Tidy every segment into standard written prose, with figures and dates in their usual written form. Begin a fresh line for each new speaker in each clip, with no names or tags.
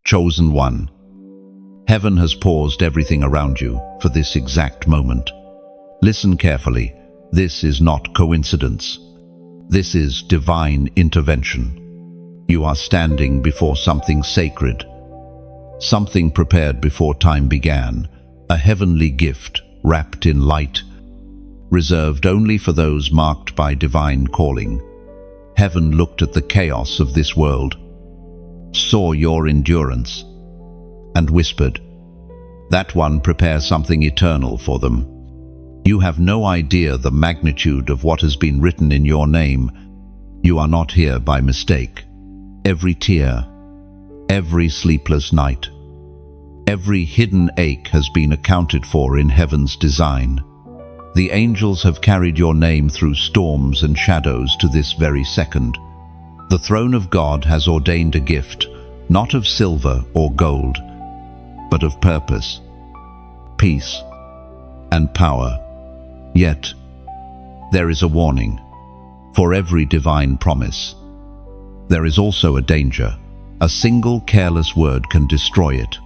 Chosen one. Heaven has paused everything around you for this exact moment. Listen carefully. This is not coincidence. This is divine intervention. You are standing before something sacred, something prepared before time began, a heavenly gift wrapped in light, reserved only for those marked by divine calling. Heaven looked at the chaos of this world, saw your endurance, and whispered, "That one prepares something eternal for them." You have no idea the magnitude of what has been written in your name. You are not here by mistake. Every tear, every sleepless night, every hidden ache has been accounted for in heaven's design. The angels have carried your name through storms and shadows to this very second. The throne of God has ordained a gift, not of silver or gold, but of purpose, peace, and power. Yet, there is a warning. For every divine promise, there is also a danger. A single careless word can destroy it.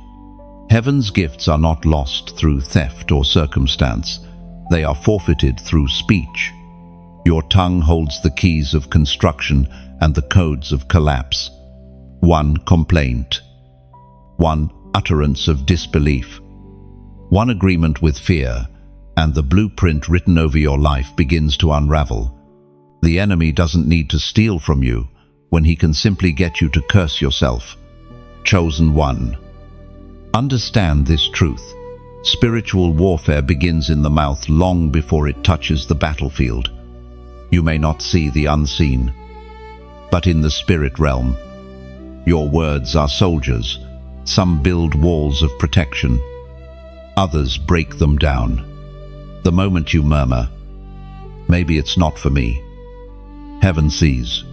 Heaven's gifts are not lost through theft or circumstance. They are forfeited through speech. Your tongue holds the keys of construction and the codes of collapse. One complaint, one utterance of disbelief, one agreement with fear, and the blueprint written over your life begins to unravel. The enemy doesn't need to steal from you when he can simply get you to curse yourself. Chosen one. Understand this truth. Spiritual warfare begins in the mouth long before it touches the battlefield. You may not see the unseen, but in the spirit realm, your words are soldiers. Some build walls of protection, others break them down. The moment you murmur, "Maybe it's not for me," heaven sees,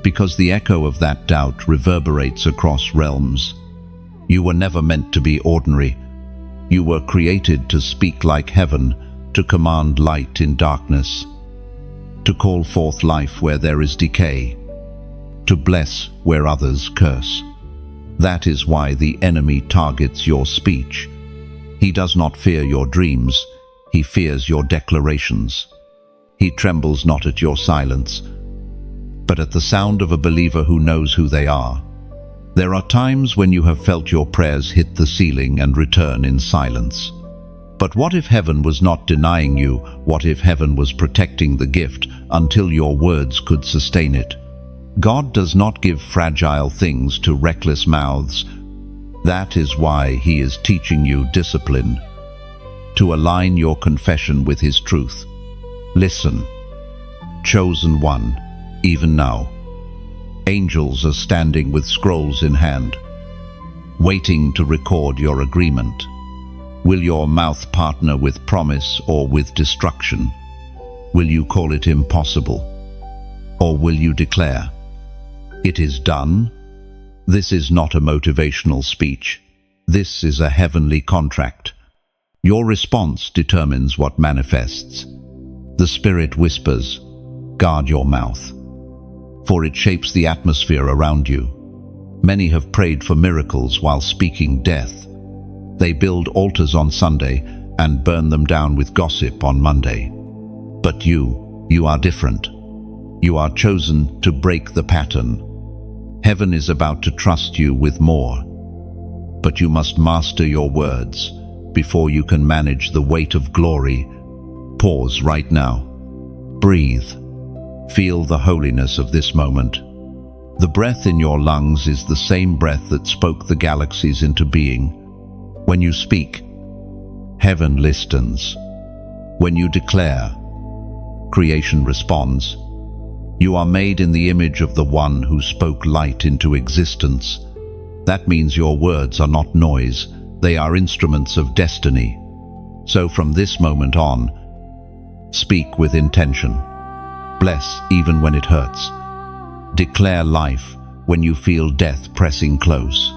because the echo of that doubt reverberates across realms. You were never meant to be ordinary. You were created to speak like heaven, to command light in darkness, to call forth life where there is decay, to bless where others curse. That is why the enemy targets your speech. He does not fear your dreams. He fears your declarations. He trembles not at your silence, but at the sound of a believer who knows who they are. There are times when you have felt your prayers hit the ceiling and return in silence. But what if heaven was not denying you? What if heaven was protecting the gift until your words could sustain it? God does not give fragile things to reckless mouths. That is why He is teaching you discipline, to align your confession with His truth. Listen, chosen one, even now, angels are standing with scrolls in hand, waiting to record your agreement. Will your mouth partner with promise or with destruction? Will you call it impossible? Or will you declare, "It is done"? This is not a motivational speech. This is a heavenly contract. Your response determines what manifests. The Spirit whispers, "Guard your mouth," for it shapes the atmosphere around you. Many have prayed for miracles while speaking death. They build altars on Sunday and burn them down with gossip on Monday. But you are different. You are chosen to break the pattern. Heaven is about to trust you with more. But you must master your words before you can manage the weight of glory. Pause right now. Breathe. Feel the holiness of this moment. The breath in your lungs is the same breath that spoke the galaxies into being. When you speak, heaven listens. When you declare, creation responds. You are made in the image of the One who spoke light into existence. That means your words are not noise. They are instruments of destiny. So from this moment on, speak with intention. Bless even when it hurts. Declare life when you feel death pressing close.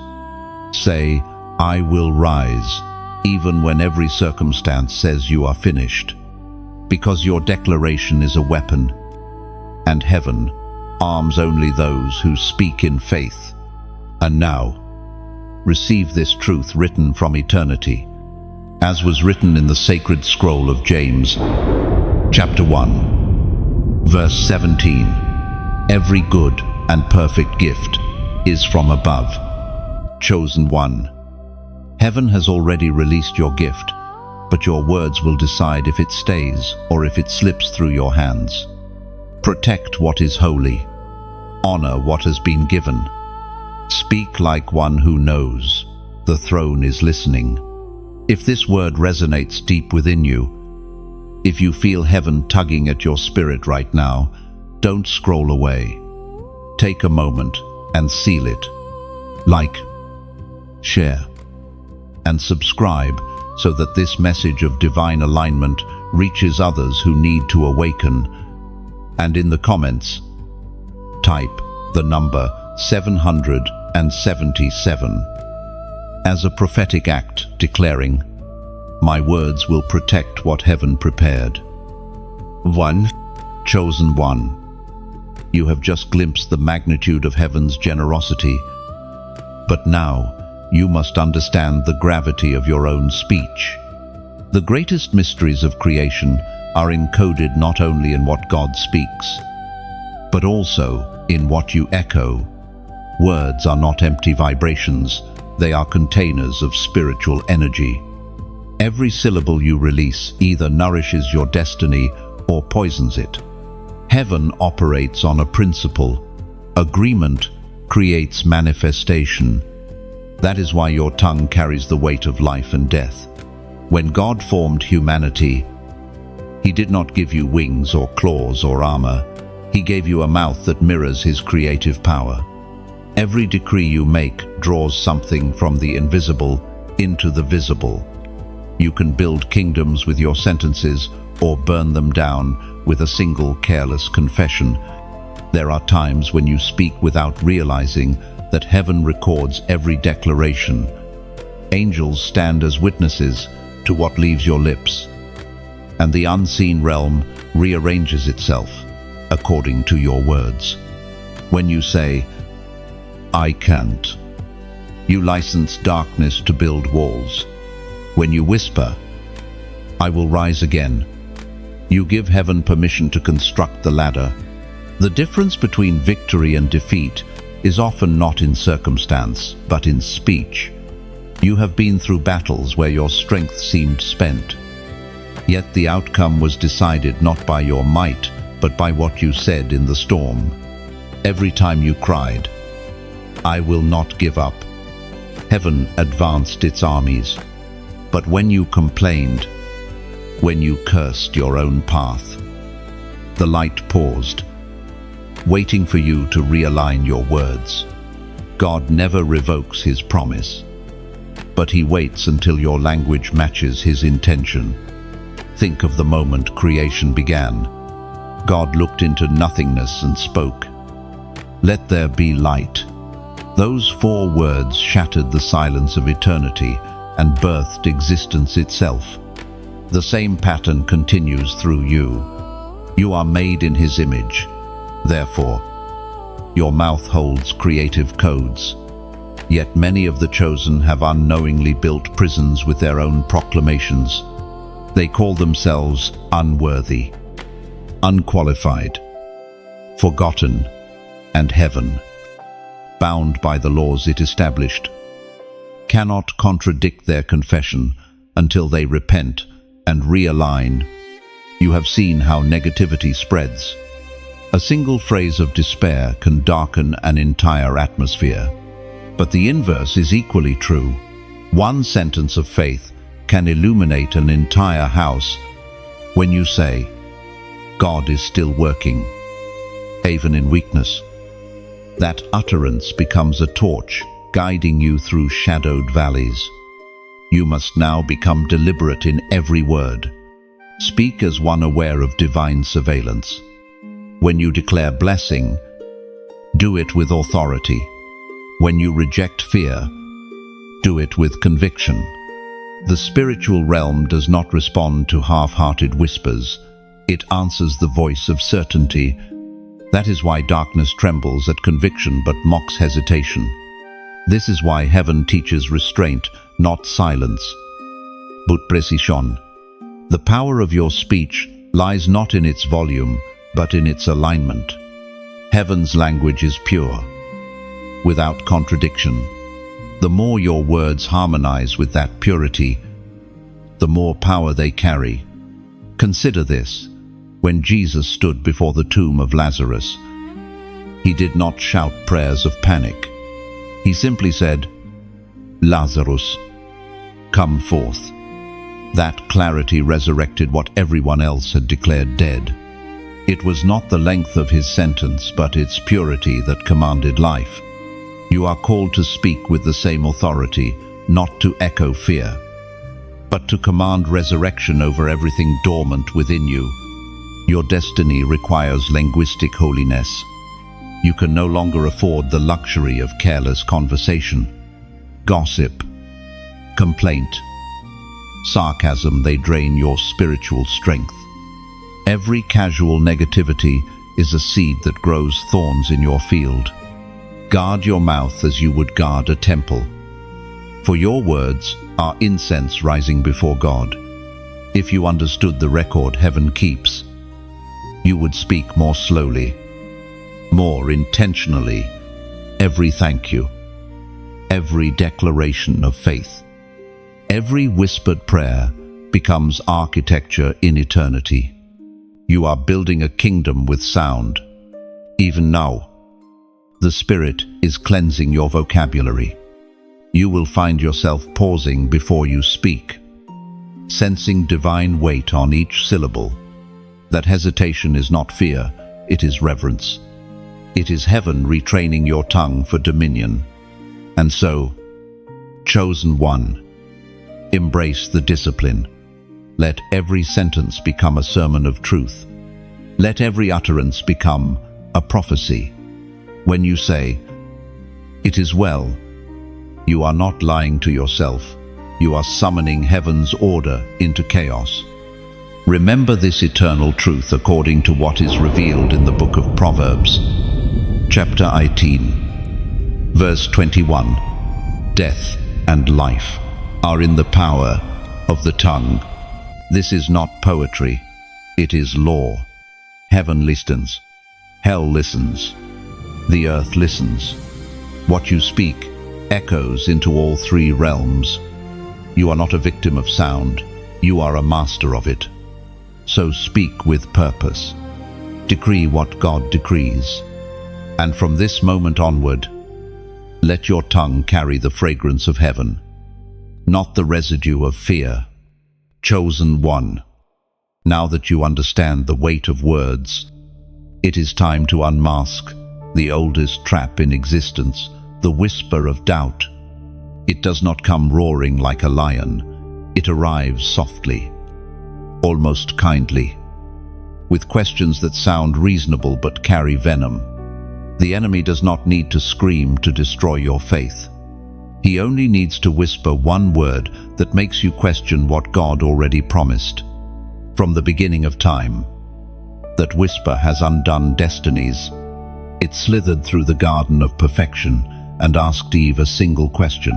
Say, "I will rise," even when every circumstance says you are finished. Because your declaration is a weapon, and heaven arms only those who speak in faith. And now, receive this truth written from eternity, as was written in the sacred scroll of James, chapter 1, verse 17. Every good and perfect gift is from above. Chosen one. Heaven has already released your gift, but your words will decide if it stays or if it slips through your hands. Protect what is holy. Honor what has been given. Speak like one who knows. The throne is listening. If this word resonates deep within you, if you feel heaven tugging at your spirit right now, don't scroll away. Take a moment and seal it. Like, share, and subscribe so that this message of divine alignment reaches others who need to awaken. And in the comments, type the number 777 as a prophetic act declaring, "My words will protect what heaven prepared." 1. Chosen one. You have just glimpsed the magnitude of heaven's generosity, but now you must understand the gravity of your own speech. The greatest mysteries of creation are encoded not only in what God speaks, but also in what you echo. Words are not empty vibrations, they are containers of spiritual energy. Every syllable you release either nourishes your destiny or poisons it. Heaven operates on a principle. Agreement creates manifestation. That is why your tongue carries the weight of life and death. When God formed humanity, He did not give you wings or claws or armor. He gave you a mouth that mirrors His creative power. Every decree you make draws something from the invisible into the visible. You can build kingdoms with your sentences or burn them down with a single careless confession. There are times when you speak without realizing that heaven records every declaration. Angels stand as witnesses to what leaves your lips, and the unseen realm rearranges itself according to your words. When you say, "I can't," you license darkness to build walls. When you whisper, "I will rise again," you give heaven permission to construct the ladder. The difference between victory and defeat is often not in circumstance, but in speech. You have been through battles where your strength seemed spent, yet the outcome was decided not by your might, but by what you said in the storm. Every time you cried, "I will not give up," heaven advanced its armies. But when you complained, when you cursed your own path, the light paused, waiting for you to realign your words. God never revokes His promise, but He waits until your language matches His intention. Think of the moment creation began. God looked into nothingness and spoke, "Let there be light." Those 4 words shattered the silence of eternity and birthed existence itself. The same pattern continues through you. You are made in His image. Therefore, your mouth holds creative codes. Yet many of the chosen have unknowingly built prisons with their own proclamations. They call themselves unworthy, unqualified, forgotten, and heaven, bound by the laws it established, cannot contradict their confession until they repent and realign. You have seen how negativity spreads. A single phrase of despair can darken an entire atmosphere. But the inverse is equally true. One sentence of faith can illuminate an entire house. When you say, "God is still working," even in weakness, that utterance becomes a torch guiding you through shadowed valleys. You must now become deliberate in every word. Speak as one aware of divine surveillance. When you declare blessing, do it with authority. When you reject fear, do it with conviction. The spiritual realm does not respond to half-hearted whispers. It answers the voice of certainty. That is why darkness trembles at conviction but mocks hesitation. This is why heaven teaches restraint, not silence, but precision. The power of your speech lies not in its volume, but in its alignment. Heaven's language is pure, without contradiction. The more your words harmonize with that purity, the more power they carry. Consider this. When Jesus stood before the tomb of Lazarus, he did not shout prayers of panic. He simply said, "Lazarus, come forth." That clarity resurrected what everyone else had declared dead. It was not the length of his sentence, but its purity that commanded life. You are called to speak with the same authority, not to echo fear, but to command resurrection over everything dormant within you. Your destiny requires linguistic holiness. You can no longer afford the luxury of careless conversation, gossip, complaint, sarcasm. They drain your spiritual strength. Every casual negativity is a seed that grows thorns in your field. Guard your mouth as you would guard a temple, for your words are incense rising before God. If you understood the record heaven keeps, you would speak more slowly, more intentionally. Every thank you, every declaration of faith, every whispered prayer becomes architecture in eternity. You are building a kingdom with sound. Even now, the Spirit is cleansing your vocabulary. You will find yourself pausing before you speak, sensing divine weight on each syllable. That hesitation is not fear, it is reverence. It is heaven retraining your tongue for dominion. And so, chosen one, embrace the discipline. Let every sentence become a sermon of truth. Let every utterance become a prophecy. When you say, "It is well," you are not lying to yourself. You are summoning heaven's order into chaos. Remember this eternal truth according to what is revealed in the book of Proverbs, chapter 18, verse 21. Death and life are in the power of the tongue. This is not poetry, it is law. Heaven listens, hell listens, the earth listens. What you speak echoes into all three realms. You are not a victim of sound, you are a master of it. So speak with purpose. Decree what God decrees. And from this moment onward, let your tongue carry the fragrance of heaven, not the residue of fear. Chosen one, now that you understand the weight of words, it is time to unmask the oldest trap in existence, the whisper of doubt. It does not come roaring like a lion. It arrives softly, almost kindly, with questions that sound reasonable but carry venom. The enemy does not need to scream to destroy your faith. He only needs to whisper one word that makes you question what God already promised. From the beginning of time, that whisper has undone destinies. It slithered through the garden of perfection and asked Eve a single question: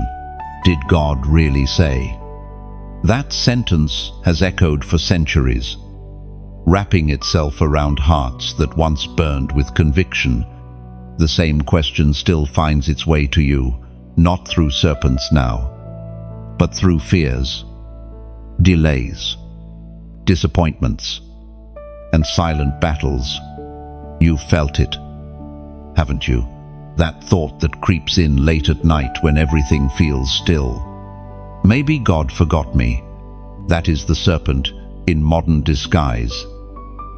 did God really say? That sentence has echoed for centuries, wrapping itself around hearts that once burned with conviction. The same question still finds its way to you, not through serpents now, but through fears, delays, disappointments, and silent battles. You've felt it, haven't you? That thought that creeps in late at night when everything feels still. Maybe God forgot me. That is the serpent in modern disguise.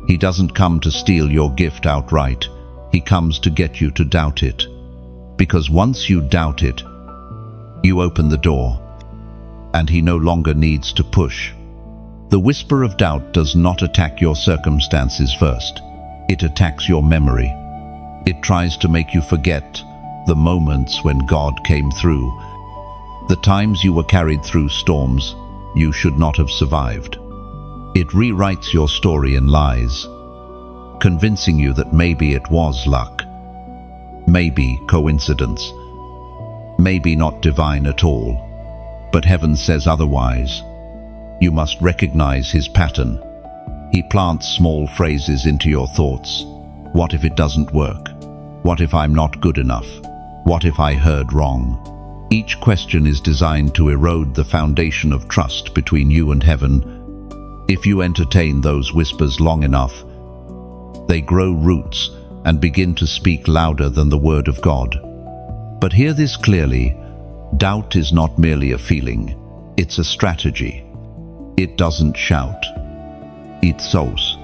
He doesn't come to steal your gift outright. He comes to get you to doubt it. Because once you doubt it, you open the door, and he no longer needs to push. The whisper of doubt does not attack your circumstances first. It attacks your memory. It tries to make you forget the moments when God came through, the times you were carried through storms you should not have survived. It rewrites your story in lies, convincing you that maybe it was luck, maybe coincidence, maybe not divine at all, but heaven says otherwise. You must recognize his pattern. He plants small phrases into your thoughts. What if it doesn't work? What if I'm not good enough? What if I heard wrong? Each question is designed to erode the foundation of trust between you and heaven. If you entertain those whispers long enough, they grow roots and begin to speak louder than the word of God. But hear this clearly, doubt is not merely a feeling, it's a strategy. It doesn't shout, it sows.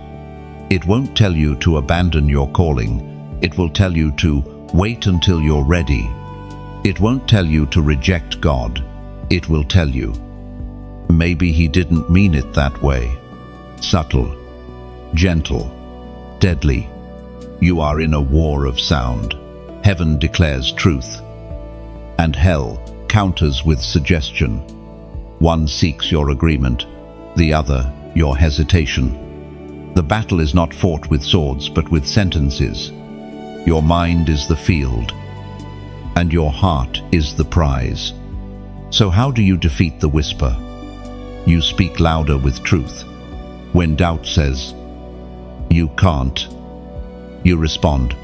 It won't tell you to abandon your calling, it will tell you to wait until you're ready. It won't tell you to reject God, it will tell you, maybe he didn't mean it that way. Subtle, gentle, deadly. You are in a war of sound. Heaven declares truth, and hell counters with suggestion. One seeks your agreement, the other your hesitation. The battle is not fought with swords, but with sentences. Your mind is the field, and your heart is the prize. So how do you defeat the whisper? You speak louder with truth. When doubt says, "You can't," you respond,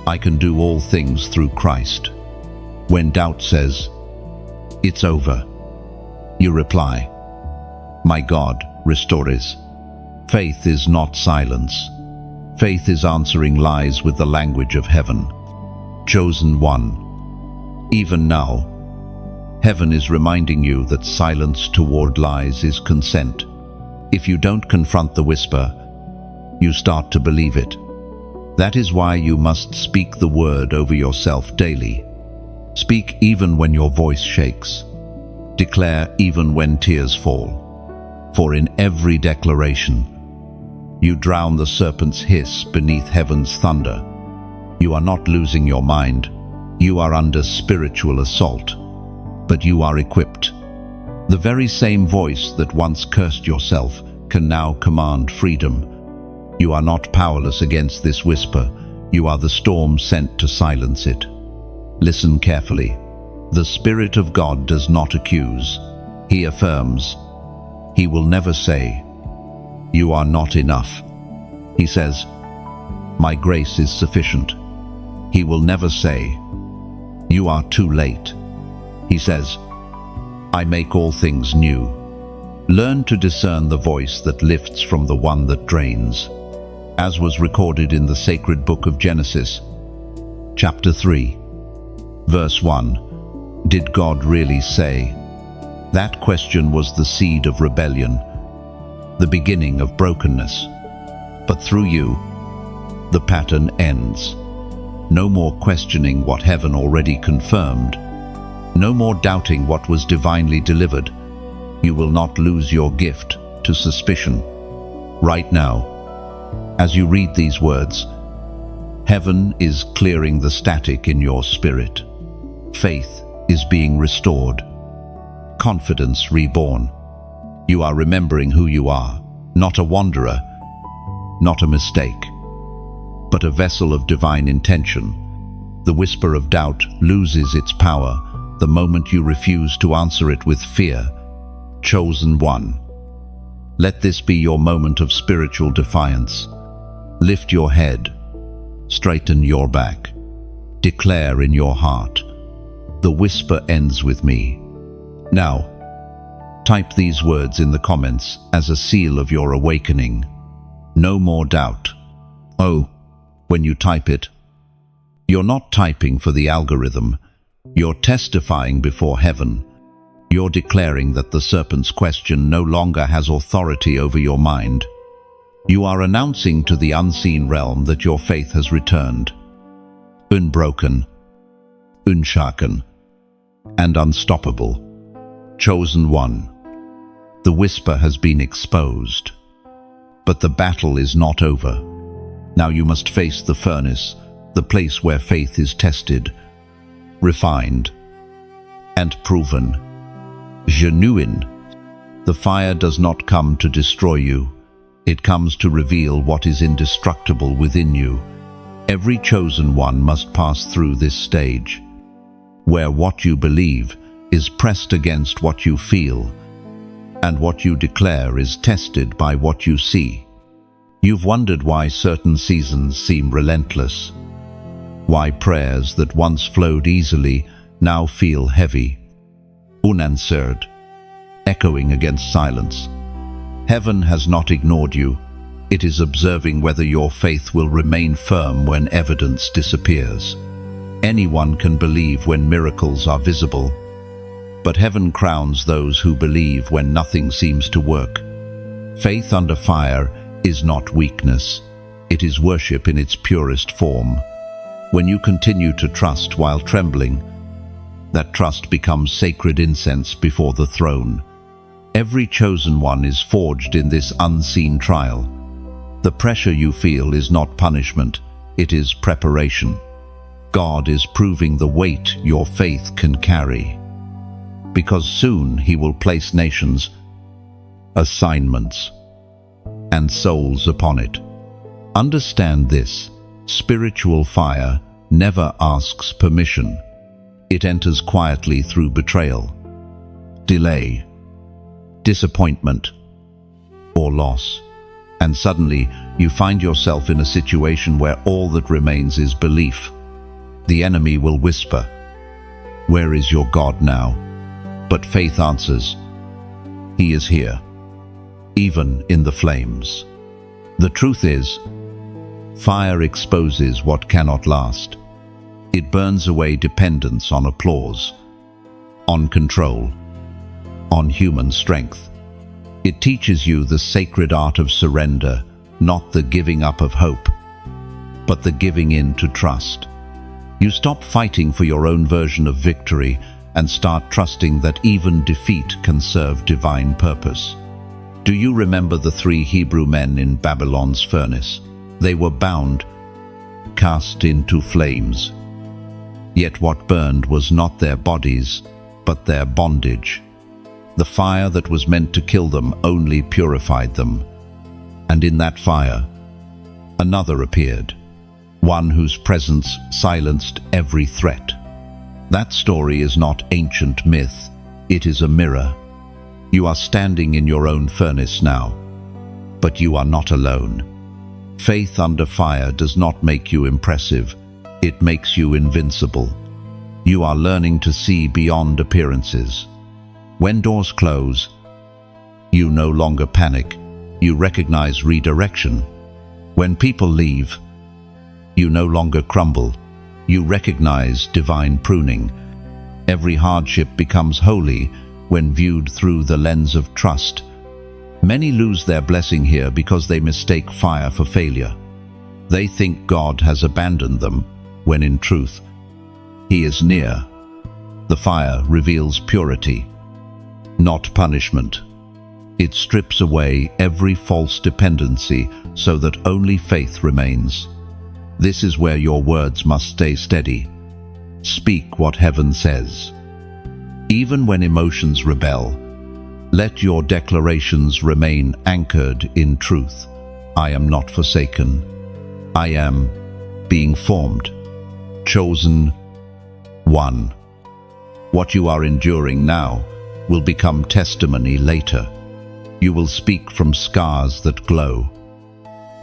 "I can do all things through Christ." When doubt says, "It's over," you reply, "My God restores." Faith is not silence. Faith is answering lies with the language of heaven. Chosen one. Even now, heaven is reminding you that silence toward lies is consent. If you don't confront the whisper, you start to believe it. That is why you must speak the word over yourself daily. Speak even when your voice shakes. Declare even when tears fall. For in every declaration, you drown the serpent's hiss beneath heaven's thunder. You are not losing your mind. You are under spiritual assault, but you are equipped. The very same voice that once cursed yourself can now command freedom. You are not powerless against this whisper. You are the storm sent to silence it. Listen carefully. The Spirit of God does not accuse. He affirms. He will never say, "You are not enough." He says, "My grace is sufficient." He will never say, "You are too late." He says, "I make all things new." Learn to discern the voice that lifts from the one that drains. As was recorded in the sacred book of Genesis, chapter 3, verse 1. Did God really say? That question was the seed of rebellion, the beginning of brokenness. But through you, the pattern ends. No more questioning what heaven already confirmed. No more doubting what was divinely delivered. You will not lose your gift to suspicion. Right now, as you read these words, heaven is clearing the static in your spirit. Faith is being restored. Confidence reborn. You are remembering who you are, not a wanderer, not a mistake, but a vessel of divine intention. The whisper of doubt loses its power the moment you refuse to answer it with fear. Chosen one. Let this be your moment of spiritual defiance. Lift your head, straighten your back, declare in your heart, "The whisper ends with me." Now, type these words in the comments as a seal of your awakening. No more doubt. Oh, when you type it, you're not typing for the algorithm. You're testifying before heaven. You're declaring that the serpent's question no longer has authority over your mind. You are announcing to the unseen realm that your faith has returned. Unbroken, unshaken, and unstoppable. Chosen one. The whisper has been exposed. But the battle is not over. Now you must face the furnace, the place where faith is tested, refined, and proven. Genuine. The fire does not come to destroy you. It comes to reveal what is indestructible within you. Every chosen one must pass through this stage. where what you believe is pressed against what you feel, and what you declare is tested by what you see. You've wondered why certain seasons seem relentless, why prayers that once flowed easily now feel heavy, unanswered, echoing against silence. Heaven has not ignored you. It is observing whether your faith will remain firm when evidence disappears. Anyone can believe when miracles are visible, but heaven crowns those who believe when nothing seems to work. Faith under fire is not weakness. It is worship in its purest form. When you continue to trust while trembling, that trust becomes sacred incense before the throne. Every chosen one is forged in this unseen trial. The pressure you feel is not punishment, it is preparation. God is proving the weight your faith can carry, because soon He will place nations, assignments, and souls upon it. Understand this: spiritual fire never asks permission. It enters quietly through betrayal, delay, disappointment, or loss. And suddenly, you find yourself in a situation where all that remains is belief. The enemy will whisper, "Where is your God now?" But faith answers, "He is here, even in the flames." The truth is, fire exposes what cannot last. It burns away dependence on applause, on control, on human strength. It teaches you the sacred art of surrender, not the giving up of hope, but the giving in to trust. You stop fighting for your own version of victory and start trusting that even defeat can serve divine purpose. Do you remember the 3 Hebrew men in Babylon's furnace? They were bound, cast into flames. Yet what burned was not their bodies, but their bondage. The fire that was meant to kill them only purified them. And in that fire, another appeared, one whose presence silenced every threat. That story is not ancient myth, it is a mirror. You are standing in your own furnace now, but you are not alone. Faith under fire does not make you impressive, it makes you invincible. You are learning to see beyond appearances. When doors close, you no longer panic, you recognize redirection. When people leave, you no longer crumble, you recognize divine pruning. Every hardship becomes holy when viewed through the lens of trust. Many lose their blessing here because they mistake fire for failure. They think God has abandoned them, when in truth, He is near. The fire reveals purity, not punishment. It strips away every false dependency so that only faith remains. This is where your words must stay steady. Speak what heaven says. Even when emotions rebel, let your declarations remain anchored in truth. I am not forsaken. I am being formed, chosen, one. What you are enduring now will become testimony later. You will speak from scars that glow,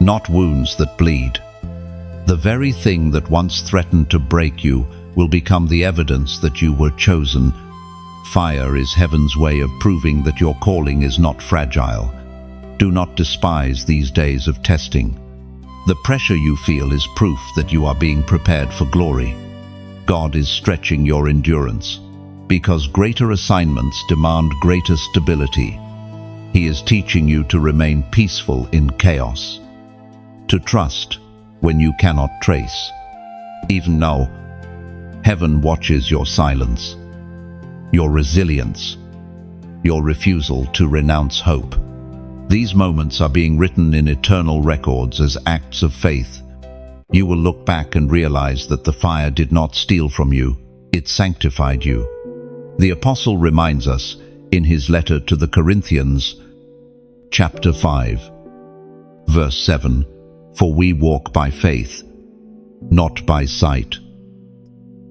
not wounds that bleed. The very thing that once threatened to break you will become the evidence that you were chosen. Fire is heaven's way of proving that your calling is not fragile. Do not despise these days of testing. The pressure you feel is proof that you are being prepared for glory. God is stretching your endurance, because greater assignments demand greater stability. He is teaching you to remain peaceful in chaos, to trust when you cannot trace. Even now, heaven watches your silence, your resilience, your refusal to renounce hope. These moments are being written in eternal records as acts of faith. You will look back and realize that the fire did not steal from you, it sanctified you. The Apostle reminds us in his letter to the Corinthians, chapter 5, verse 7, "For we walk by faith, not by sight."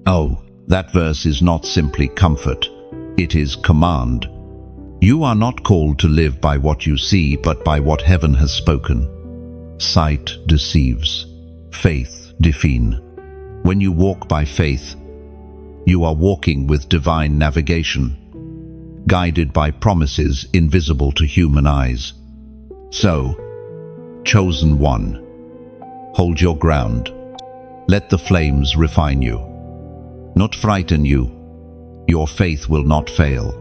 Oh, That verse is not simply comfort, it is command. You are not called to live by what you see, but by what heaven has spoken. Sight deceives, faith defies. When you walk by faith, you are walking with divine navigation, guided by promises invisible to human eyes. So, chosen one, hold your ground. Let the flames refine you, not frighten you. Your faith will not fail,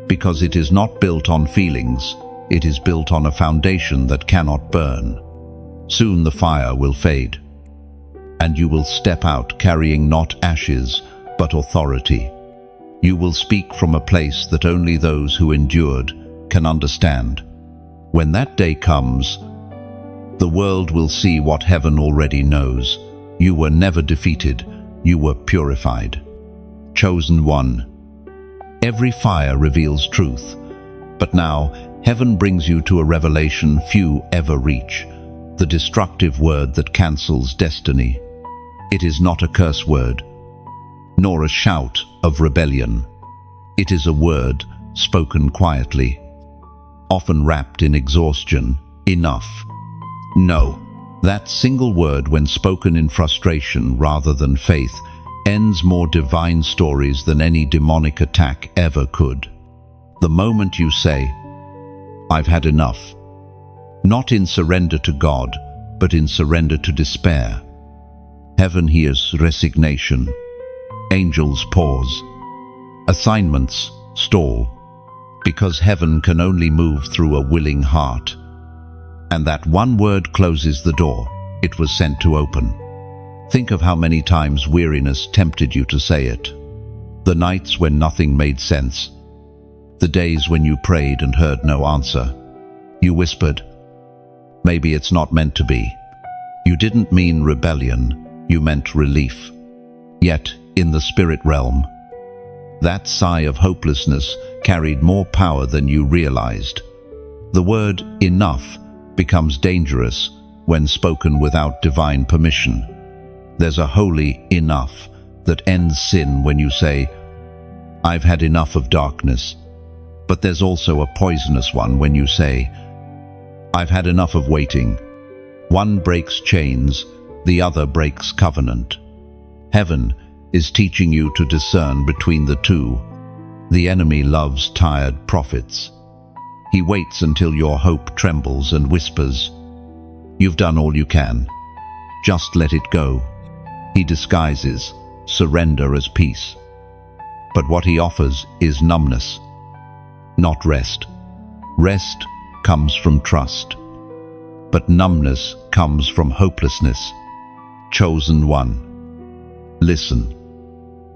because it is not built on feelings, it is built on a foundation that cannot burn. Soon the fire will fade, and you will step out carrying not ashes, but authority. You will speak from a place that only those who endured can understand. When that day comes, the world will see what heaven already knows. You were never defeated, you were purified. Chosen one. Every fire reveals truth, but now heaven brings you to a revelation few ever reach, the destructive word that cancels destiny. It is not a curse word, nor a shout of rebellion. It is a word spoken quietly, often wrapped in exhaustion. Enough. No. That single word, when spoken in frustration rather than faith, ends more divine stories than any demonic attack ever could. The moment you say, "I've had enough," not in surrender to God, but in surrender to despair, heaven hears resignation. Angels pause. Assignments stall, because heaven can only move through a willing heart. And that one word closes the door it was sent to open. Think of how many times weariness tempted you to say it. The nights when nothing made sense. The days when you prayed and heard no answer. You whispered, "Maybe it's not meant to be." You didn't mean rebellion, you meant relief. Yet, in the spirit realm, that sigh of hopelessness carried more power than you realized. The word enough becomes dangerous when spoken without divine permission. There's a holy enough that ends sin when you say, "I've had enough of darkness." But there's also a poisonous one when you say, "I've had enough of waiting." One breaks chains, the other breaks covenant. Heaven is teaching you to discern between the two. The enemy loves tired prophets. He waits until your hope trembles and whispers, "You've done all you can. Just let it go." He disguises surrender as peace. But what he offers is numbness, not rest. Rest comes from trust, but numbness comes from hopelessness. Chosen one. Listen.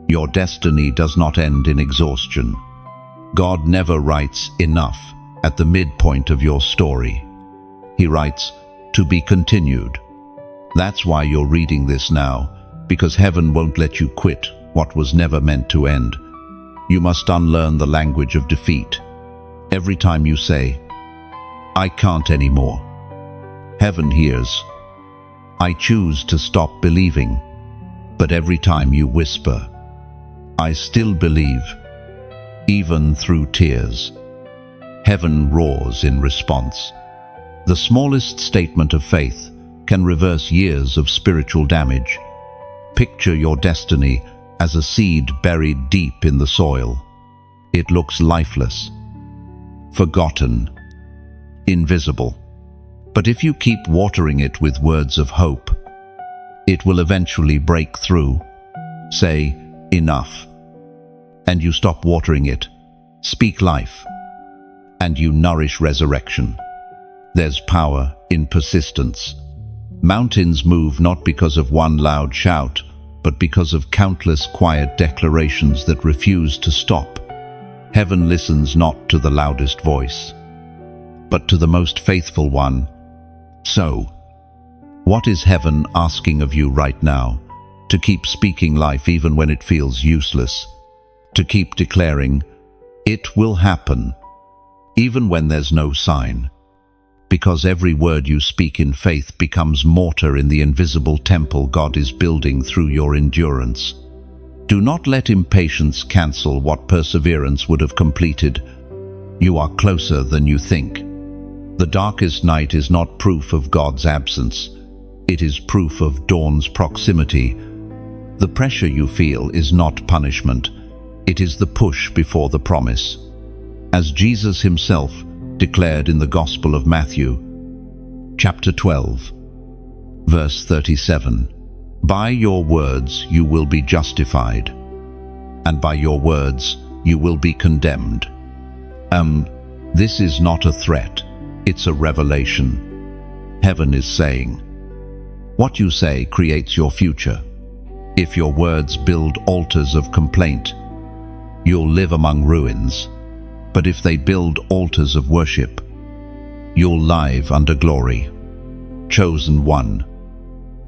Your destiny does not end in exhaustion. God never writes enough at the midpoint of your story. He writes, "To be continued." That's why you're reading this now, because heaven won't let you quit what was never meant to end. You must unlearn the language of defeat. Every time you say, "I can't anymore," heaven hears, "I choose to stop believing." But every time you whisper, "I still believe," even through tears, heaven roars in response. The smallest statement of faith can reverse years of spiritual damage. Picture your destiny as a seed buried deep in the soil. It looks lifeless, forgotten, invisible. But if you keep watering it with words of hope, it will eventually break through. Say, "Enough," and you stop watering it. Speak life, and you nourish resurrection. There's power in persistence. Mountains move not because of one loud shout, but because of countless quiet declarations that refuse to stop. Heaven listens not to the loudest voice, but to the most faithful one. So, what is heaven asking of you right now? To keep speaking life even when it feels useless. To keep declaring, "It will happen," even when there's no sign. Because every word you speak in faith becomes mortar in the invisible temple God is building through your endurance. Do not let impatience cancel what perseverance would have completed. You are closer than you think. The darkest night is not proof of God's absence. It is proof of dawn's proximity. The pressure you feel is not punishment. It is the push before the promise. As Jesus himself declared in the Gospel of Matthew, chapter 12, verse 37, "By your words you will be justified, and by your words you will be condemned." This is not a threat, it's a revelation. Heaven is saying, what you say creates your future. If your words build altars of complaint, you'll live among ruins. But if they build altars of worship, you'll live under glory. Chosen one.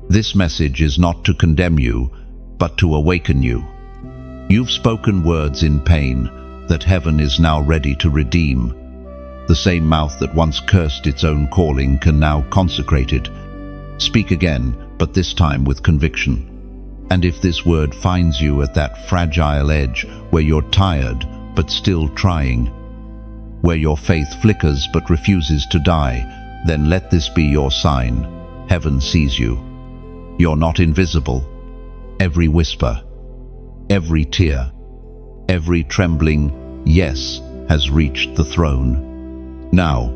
This message is not to condemn you, but to awaken you. You've spoken words in pain that heaven is now ready to redeem. The same mouth that once cursed its own calling can now consecrate it. Speak again, but this time with conviction. And if this word finds you at that fragile edge where you're tired but still trying, where your faith flickers but refuses to die, then let this be your sign. Heaven sees you. You're not invisible. Every whisper, every tear, every trembling yes has reached the throne. Now,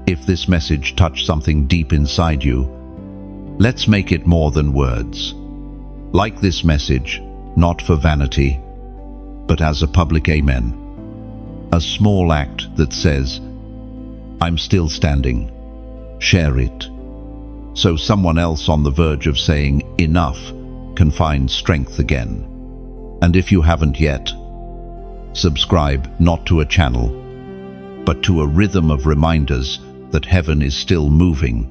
if this message touched something deep inside you, let's make it more than words. Like this message, not for vanity, but as a public amen. A small act that says, I'm still standing. Share it. So someone else on the verge of saying enough can find strength again. And if you haven't yet, subscribe not to a channel, but to a rhythm of reminders that heaven is still moving.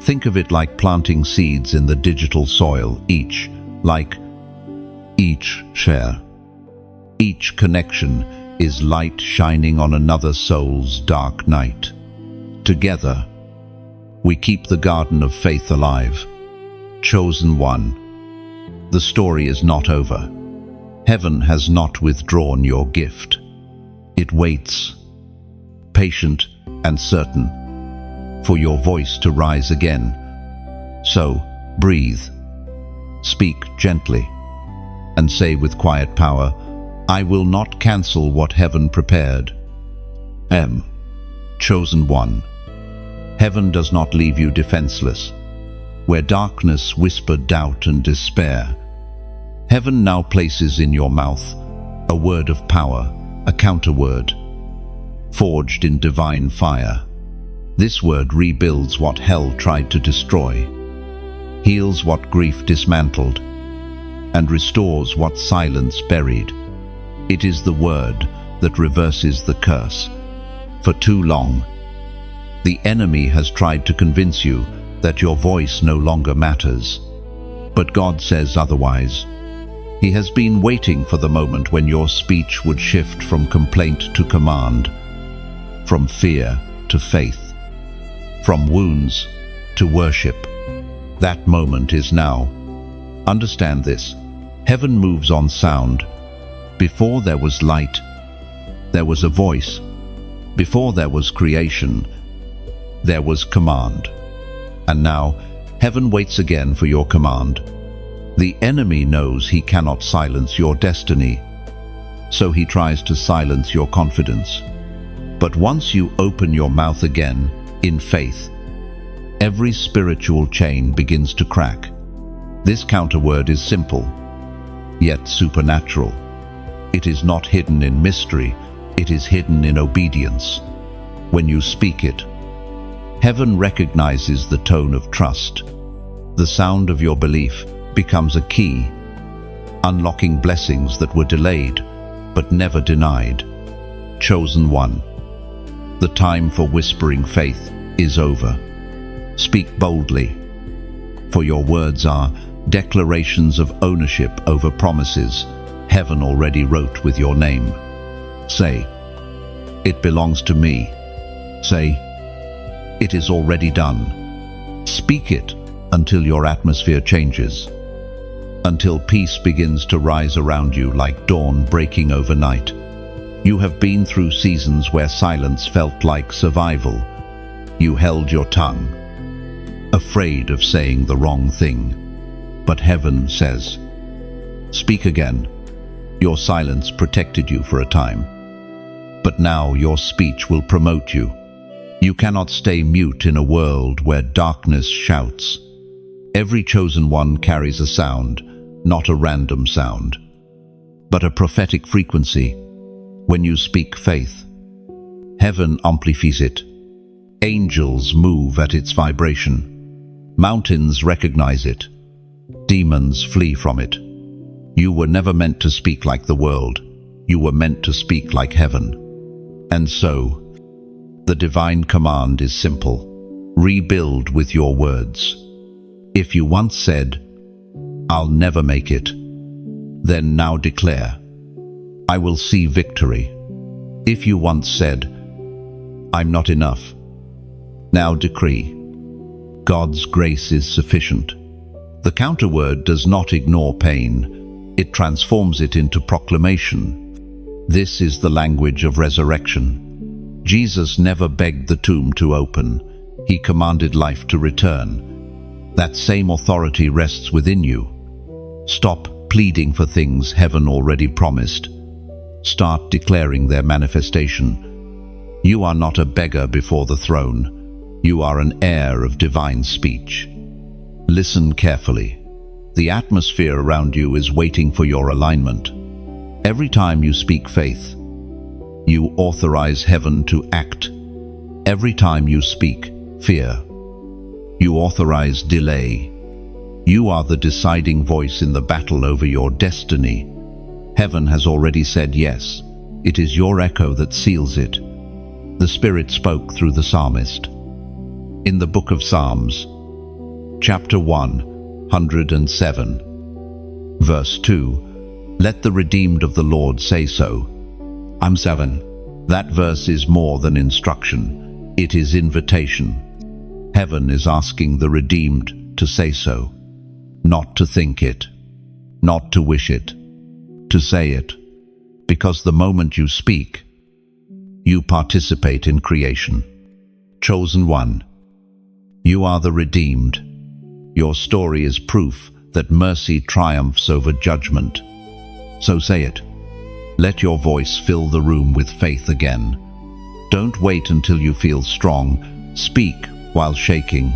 Think of it like planting seeds in the digital soil, each share. Each connection is light shining on another soul's dark night. Together, we keep the garden of faith alive. Chosen one. The story is not over. Heaven has not withdrawn your gift. It waits, patient and certain, for your voice to rise again. So, breathe, speak gently, and say with quiet power, I will not cancel what heaven prepared. Chosen one. Heaven does not leave you defenseless. Where darkness whispered doubt and despair, heaven now places in your mouth a word of power, a counterword, forged in divine fire. This word rebuilds what hell tried to destroy, heals what grief dismantled, and restores what silence buried. It is the word that reverses the curse. For too long, the enemy has tried to convince you that your voice no longer matters. But God says otherwise. He has been waiting for the moment when your speech would shift from complaint to command, from fear to faith, from wounds to worship. That moment is now. Understand this. Heaven moves on sound. Before there was light, there was a voice. Before there was creation, there was command. And now, heaven waits again for your command. The enemy knows he cannot silence your destiny, so he tries to silence your confidence. But once you open your mouth again, in faith, every spiritual chain begins to crack. This counterword is simple, yet supernatural. It is not hidden in mystery, it is hidden in obedience. When you speak it, heaven recognizes the tone of trust. The sound of your belief becomes a key, unlocking blessings that were delayed but never denied. Chosen one. The time for whispering faith is over. Speak boldly, for your words are declarations of ownership over promises heaven already wrote with your name. Say, it belongs to me. Say, it is already done. Speak it until your atmosphere changes. until peace begins to rise around you like dawn breaking overnight. You have been through seasons where silence felt like survival. You held your tongue, afraid of saying the wrong thing. But heaven says, "Speak again." Your silence protected you for a time, but now your speech will promote you. You cannot stay mute in a world where darkness shouts. Every chosen one carries a sound, not a random sound, but a prophetic frequency. When you speak faith, heaven amplifies it. Angels move at its vibration. Mountains recognize it. Demons flee from it. You were never meant to speak like the world. You were meant to speak like heaven. And so, the divine command is simple. Rebuild with your words. If you once said, "I'll never make it," then now declare, "I will see victory." If you once said, "I'm not enough," now decree, "God's grace is sufficient." The counterword does not ignore pain. It transforms it into proclamation. This is the language of resurrection. Jesus never begged the tomb to open. He commanded life to return. That same authority rests within you. Stop pleading for things heaven already promised. Start declaring their manifestation. You are not a beggar before the throne. You are an heir of divine speech. Listen carefully. The atmosphere around you is waiting for your alignment. Every time you speak faith, you authorize heaven to act. Every time you speak fear, you authorize delay. You are the deciding voice in the battle over your destiny. Heaven has already said yes. It is your echo that seals it. The Spirit spoke through the psalmist. In the book of Psalms, chapter 107, verse 2, "Let the redeemed of the Lord say so." I'm 7. That verse is more than instruction. It is invitation. Heaven is asking the redeemed to say so. Not to think it, not to wish it, to say it. Because the moment you speak, you participate in creation. Chosen one, you are the redeemed. Your story is proof that mercy triumphs over judgment. So say it. Let your voice fill the room with faith again. Don't wait until you feel strong. Speak while shaking,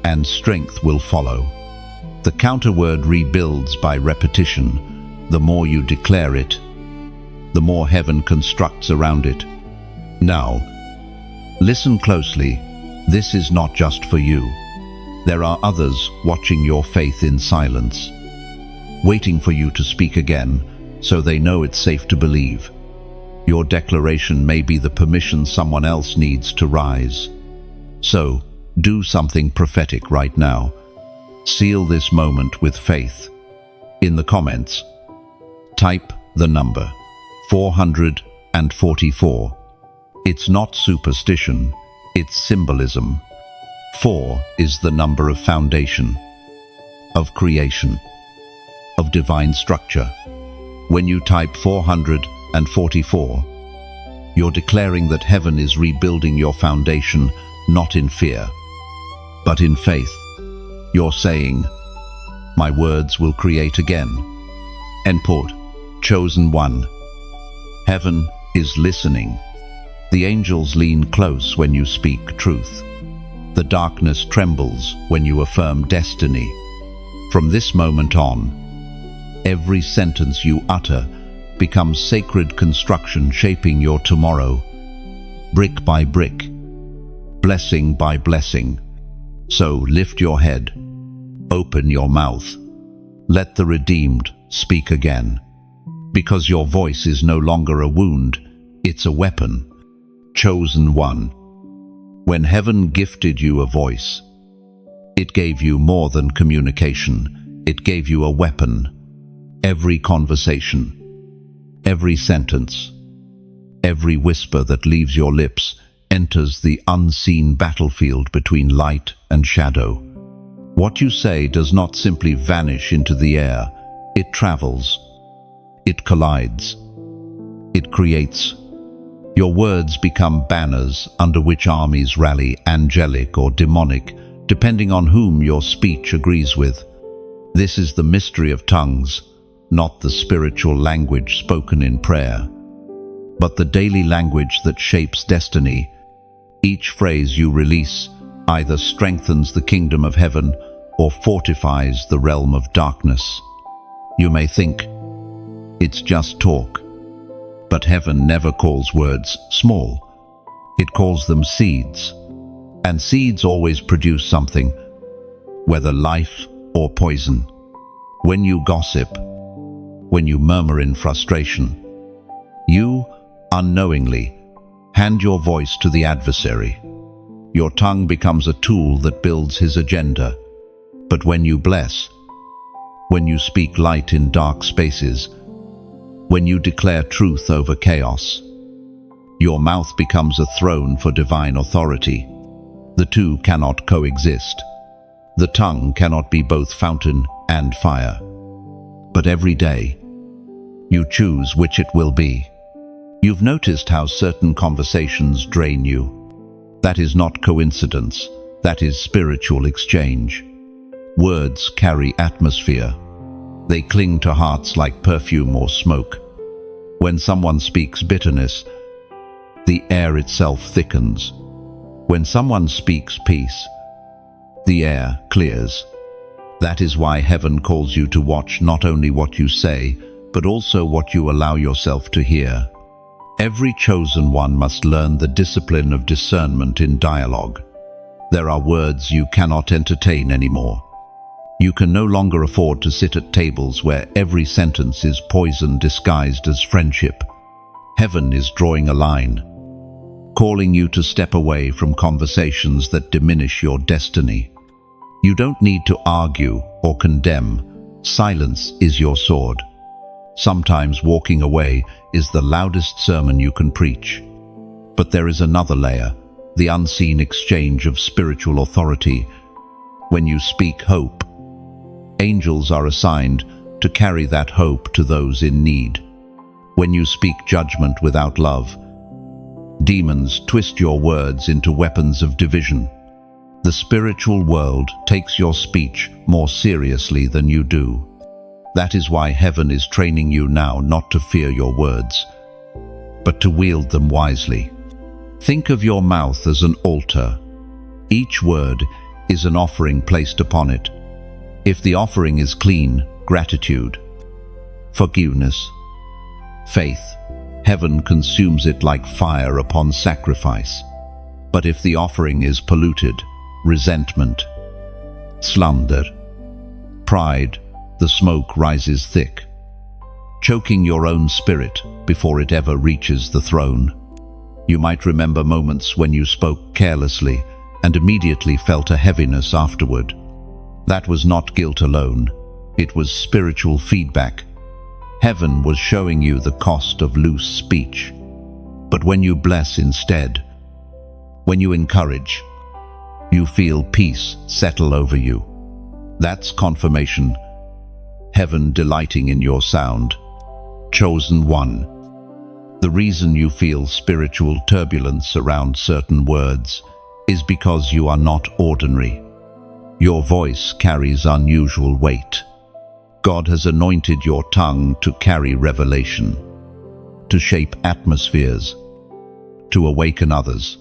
and strength will follow. The counterword rebuilds by repetition. The more you declare it, the more heaven constructs around it. Now, listen closely. This is not just for you. There are others watching your faith in silence, waiting for you to speak again, so they know it's safe to believe. Your declaration may be the permission someone else needs to rise. So, do something prophetic right now. Seal this moment with faith. In the comments, type the number 444. It's not superstition, it's symbolism. 4 is the number of foundation, of creation, of divine structure. When you type 444, you're declaring that heaven is rebuilding your foundation, not in fear, but in faith. You're saying, "My words will create again." Endport. Chosen one. Heaven is listening. The angels lean close when you speak truth. The darkness trembles when you affirm destiny. From this moment on, every sentence you utter becomes sacred construction shaping your tomorrow, brick by brick, blessing by blessing. So lift your head, open your mouth, let the redeemed speak again. Because your voice is no longer a wound, it's a weapon. Chosen one. When heaven gifted you a voice, it gave you more than communication. It gave you a weapon. Every conversation, every sentence, every whisper that leaves your lips enters the unseen battlefield between light and shadow. What you say does not simply vanish into the air. It travels. It collides. It creates. Your words become banners under which armies rally, angelic or demonic, depending on whom your speech agrees with. This is the mystery of tongues, not the spiritual language spoken in prayer, but the daily language that shapes destiny. Each phrase you release either strengthens the kingdom of heaven or fortifies the realm of darkness. You may think, it's just talk, but heaven never calls words small. It calls them seeds, and seeds always produce something, whether life or poison. When you gossip, when you murmur in frustration, you, unknowingly, hand your voice to the adversary. Your tongue becomes a tool that builds his agenda. But when you bless, when you speak light in dark spaces, when you declare truth over chaos, your mouth becomes a throne for divine authority. The two cannot coexist. The tongue cannot be both fountain and fire. But every day, you choose which it will be. You've noticed how certain conversations drain you. That is not coincidence. That is spiritual exchange. Words carry atmosphere. They cling to hearts like perfume or smoke. When someone speaks bitterness, the air itself thickens. When someone speaks peace, the air clears. That is why heaven calls you to watch not only what you say, but also what you allow yourself to hear. Every chosen one must learn the discipline of discernment in dialogue. There are words you cannot entertain anymore. You can no longer afford to sit at tables where every sentence is poison disguised as friendship. Heaven is drawing a line, calling you to step away from conversations that diminish your destiny. You don't need to argue or condemn. Silence is your sword. Sometimes walking away is the loudest sermon you can preach. But there is another layer, the unseen exchange of spiritual authority. When you speak hope, angels are assigned to carry that hope to those in need. When you speak judgment without love, demons twist your words into weapons of division. The spiritual world takes your speech more seriously than you do. That is why heaven is training you now not to fear your words, but to wield them wisely. Think of your mouth as an altar. Each word is an offering placed upon it. If the offering is clean, gratitude, forgiveness, faith, heaven consumes it like fire upon sacrifice. But if the offering is polluted, resentment, slander, pride, the smoke rises thick, choking your own spirit before it ever reaches the throne. You might remember moments when you spoke carelessly and immediately felt a heaviness afterward. That was not guilt alone. It was spiritual feedback. Heaven was showing you the cost of loose speech. But when you bless instead, when you encourage, you feel peace settle over you. That's confirmation. Heaven delighting in your sound. Chosen one. The reason you feel spiritual turbulence around certain words is because you are not ordinary. Your voice carries unusual weight. God has anointed your tongue to carry revelation, to shape atmospheres, to awaken others.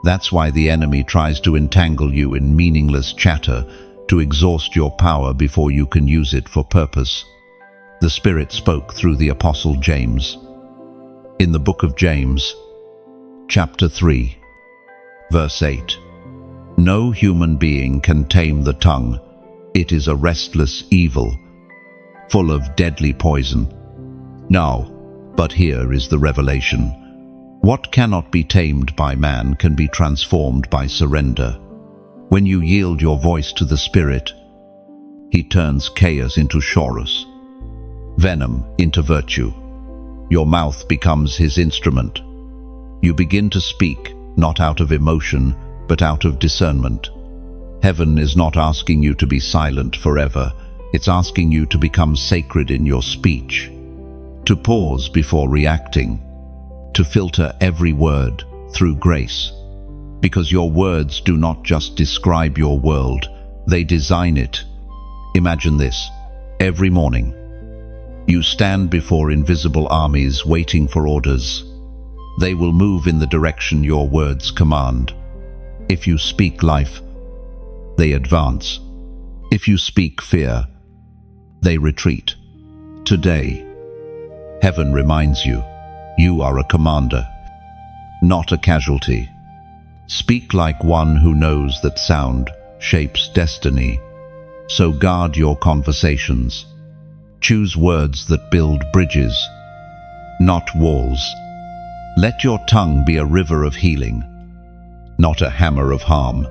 That's why the enemy tries to entangle you in meaningless chatter, to exhaust your power before you can use it for purpose. The Spirit spoke through the Apostle James. In the book of James, chapter 3, verse 8, "No human being can tame the tongue. It is a restless evil, full of deadly poison." Now, but here is the revelation. What cannot be tamed by man can be transformed by surrender. When you yield your voice to the Spirit, He turns chaos into chorus, venom into virtue. Your mouth becomes His instrument. You begin to speak, not out of emotion, but out of discernment. Heaven is not asking you to be silent forever. It's asking you to become sacred in your speech, to pause before reacting, to filter every word through grace. Because your words do not just describe your world, they design it. Imagine this. Every morning, you stand before invisible armies waiting for orders. They will move in the direction your words command. If you speak life, they advance. If you speak fear, they retreat. Today, heaven reminds you, you are a commander, not a casualty. Speak like one who knows that sound shapes destiny. So guard your conversations. Choose words that build bridges, not walls. Let your tongue be a river of healing, not a hammer of harm.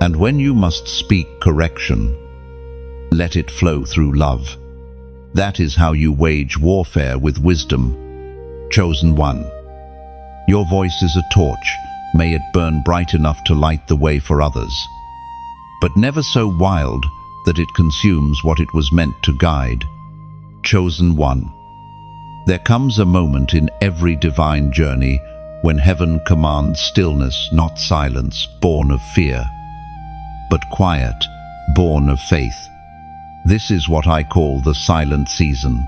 And when you must speak correction, let it flow through love. That is how you wage warfare with wisdom. Chosen one, your voice is a torch. May it burn bright enough to light the way for others, but never so wild that it consumes what it was meant to guide. Chosen one, there comes a moment in every divine journey when heaven commands stillness, not silence, born of fear, but quiet, born of faith. This is what I call the silent season.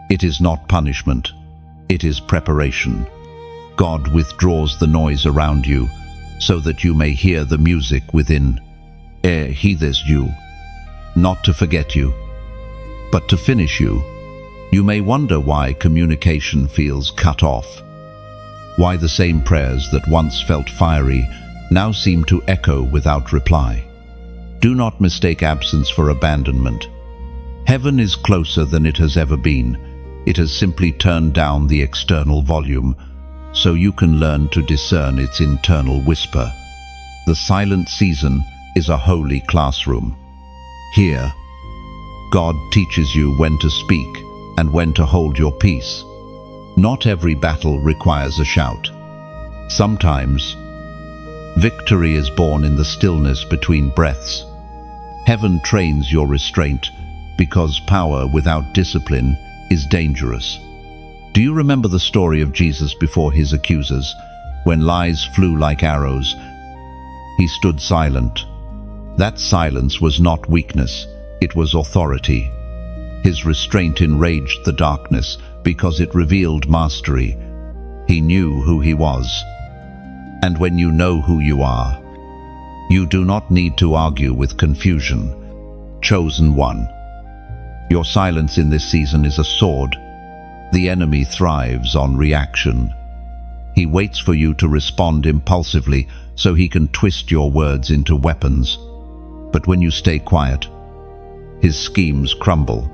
It is not punishment, it is preparation. God withdraws the noise around you so that you may hear the music within. He this you, not to forget you, but to finish you. You may wonder why communication feels cut off, why the same prayers that once felt fiery now seem to echo without reply. Do not mistake absence for abandonment. Heaven is closer than it has ever been. It has simply turned down the external volume so you can learn to discern its internal whisper. The silent season is a holy classroom. Here, God teaches you when to speak and when to hold your peace. Not every battle requires a shout. Sometimes, victory is born in the stillness between breaths. Heaven trains your restraint because power without discipline is dangerous. Do you remember the story of Jesus before his accusers? When lies flew like arrows, he stood silent. That silence was not weakness, it was authority. His restraint enraged the darkness because it revealed mastery. He knew who he was. And when you know who you are, you do not need to argue with confusion. Chosen one, your silence in this season is a sword. The enemy thrives on reaction. He waits for you to respond impulsively so he can twist your words into weapons. But when you stay quiet, his schemes crumble.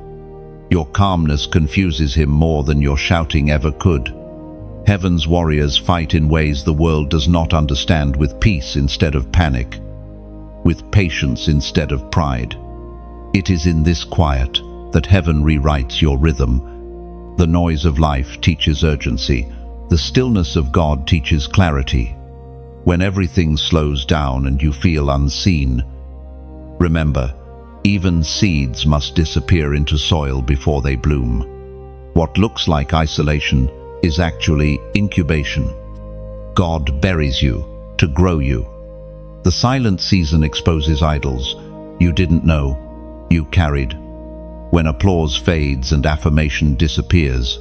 Your calmness confuses him more than your shouting ever could. Heaven's warriors fight in ways the world does not understand, with peace instead of panic, with patience instead of pride. It is in this quiet that heaven rewrites your rhythm. The noise of life teaches urgency. The stillness of God teaches clarity. When everything slows down and you feel unseen, remember, even seeds must disappear into soil before they bloom. What looks like isolation is actually incubation. God buries you to grow you. The silent season exposes idols you didn't know you carried. When applause fades and affirmation disappears,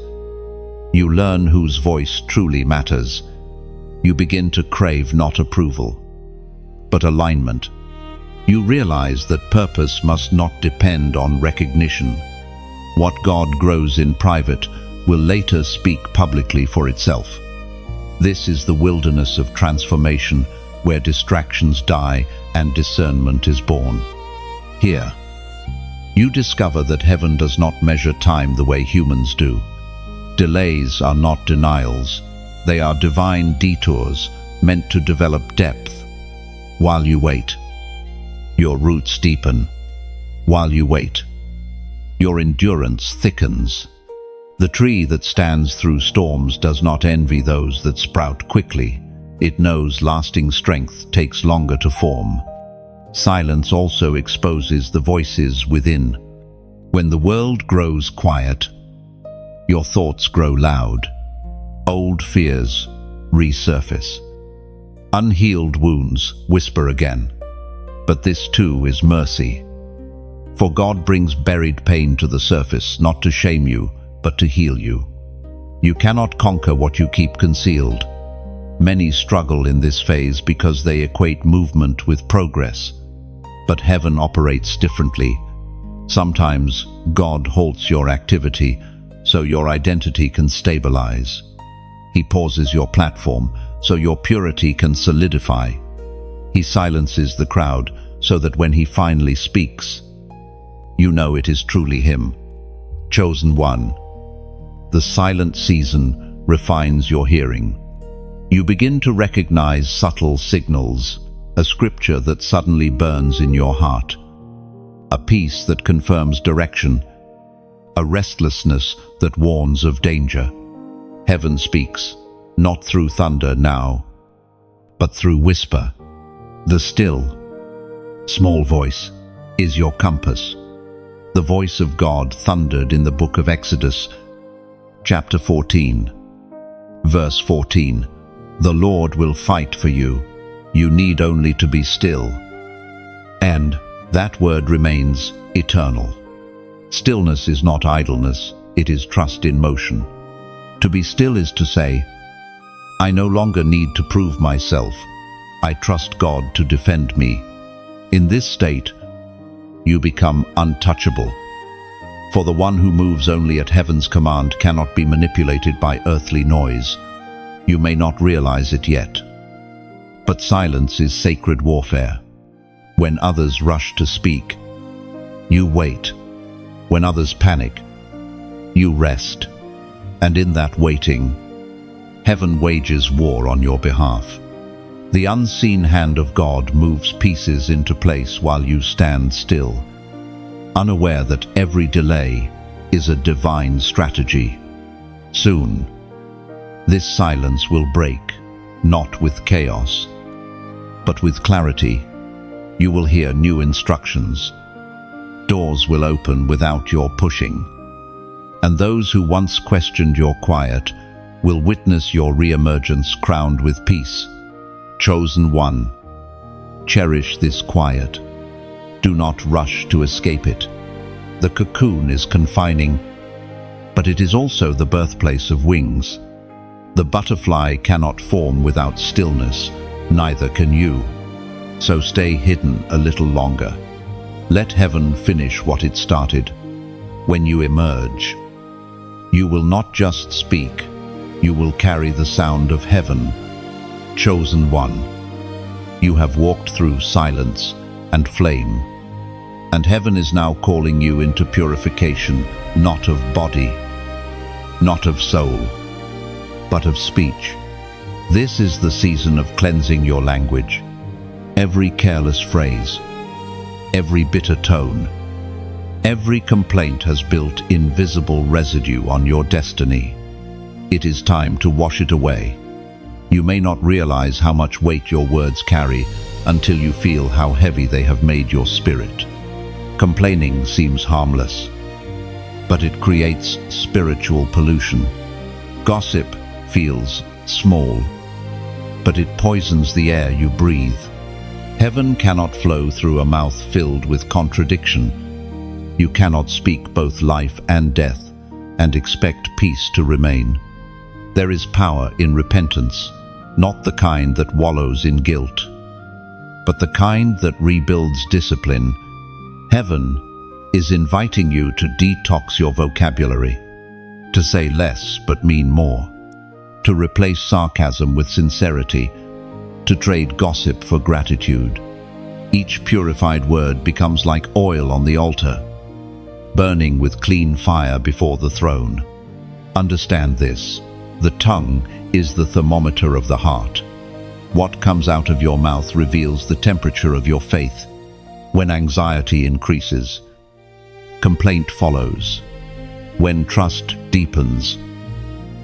you learn whose voice truly matters. You begin to crave not approval, but alignment. You realize that purpose must not depend on recognition. What God grows in private will later speak publicly for itself. This is the wilderness of transformation, where distractions die and discernment is born. Here, you discover that heaven does not measure time the way humans do. Delays are not denials. They are divine detours meant to develop depth. While you wait, your roots deepen. While you wait, your endurance thickens. The tree that stands through storms does not envy those that sprout quickly. It knows lasting strength takes longer to form. Silence also exposes the voices within. When the world grows quiet, your thoughts grow loud. Old fears resurface. Unhealed wounds whisper again. But this too is mercy. For God brings buried pain to the surface, not to shame you, but to heal you. You cannot conquer what you keep concealed. Many struggle in this phase because they equate movement with progress. But heaven operates differently. Sometimes God halts your activity so your identity can stabilize. He pauses your platform so your purity can solidify. He silences the crowd so that when he finally speaks, you know it is truly him. Chosen one. The silent season refines your hearing. You begin to recognize subtle signals, a scripture that suddenly burns in your heart, a peace that confirms direction, a restlessness that warns of danger. Heaven speaks, not through thunder now, but through whisper. The still, small voice is your compass. The voice of God thundered in the book of Exodus, chapter 14, verse 14. The Lord will fight for you. You need only to be still. And that word remains eternal. Stillness is not idleness, it is trust in motion. To be still is to say, I no longer need to prove myself. I trust God to defend me. In this state, you become untouchable. For the one who moves only at heaven's command cannot be manipulated by earthly noise. You may not realize it yet. But silence is sacred warfare. When others rush to speak, you wait. When others panic, you rest. And in that waiting, heaven wages war on your behalf. The unseen hand of God moves pieces into place while you stand still, unaware that every delay is a divine strategy. Soon, this silence will break, not with chaos, but with clarity. You will hear new instructions. Doors will open without your pushing. And those who once questioned your quiet will witness your re-emergence crowned with peace. Chosen one, cherish this quiet. Do not rush to escape it. The cocoon is confining, but it is also the birthplace of wings. The butterfly cannot form without stillness, neither can you. So stay hidden a little longer. Let heaven finish what it started. When you emerge, you will not just speak, you will carry the sound of heaven. Chosen one, you have walked through silence and flame, and heaven is now calling you into purification, not of body, not of soul, but of speech. This is the season of cleansing your language. Every careless phrase, every bitter tone, every complaint has built invisible residue on your destiny. It is time to wash it away. You may not realize how much weight your words carry until you feel how heavy they have made your spirit. Complaining seems harmless, but it creates spiritual pollution. Gossip feels small, but it poisons the air you breathe. Heaven cannot flow through a mouth filled with contradiction. You cannot speak both life and death and expect peace to remain. There is power in repentance, not the kind that wallows in guilt, but the kind that rebuilds discipline. Heaven is inviting you to detox your vocabulary, to say less but mean more, to replace sarcasm with sincerity, to trade gossip for gratitude. Each purified word becomes like oil on the altar, burning with clean fire before the throne. Understand this: the tongue is the thermometer of the heart. What comes out of your mouth reveals the temperature of your faith. When anxiety increases, complaint follows. When trust deepens,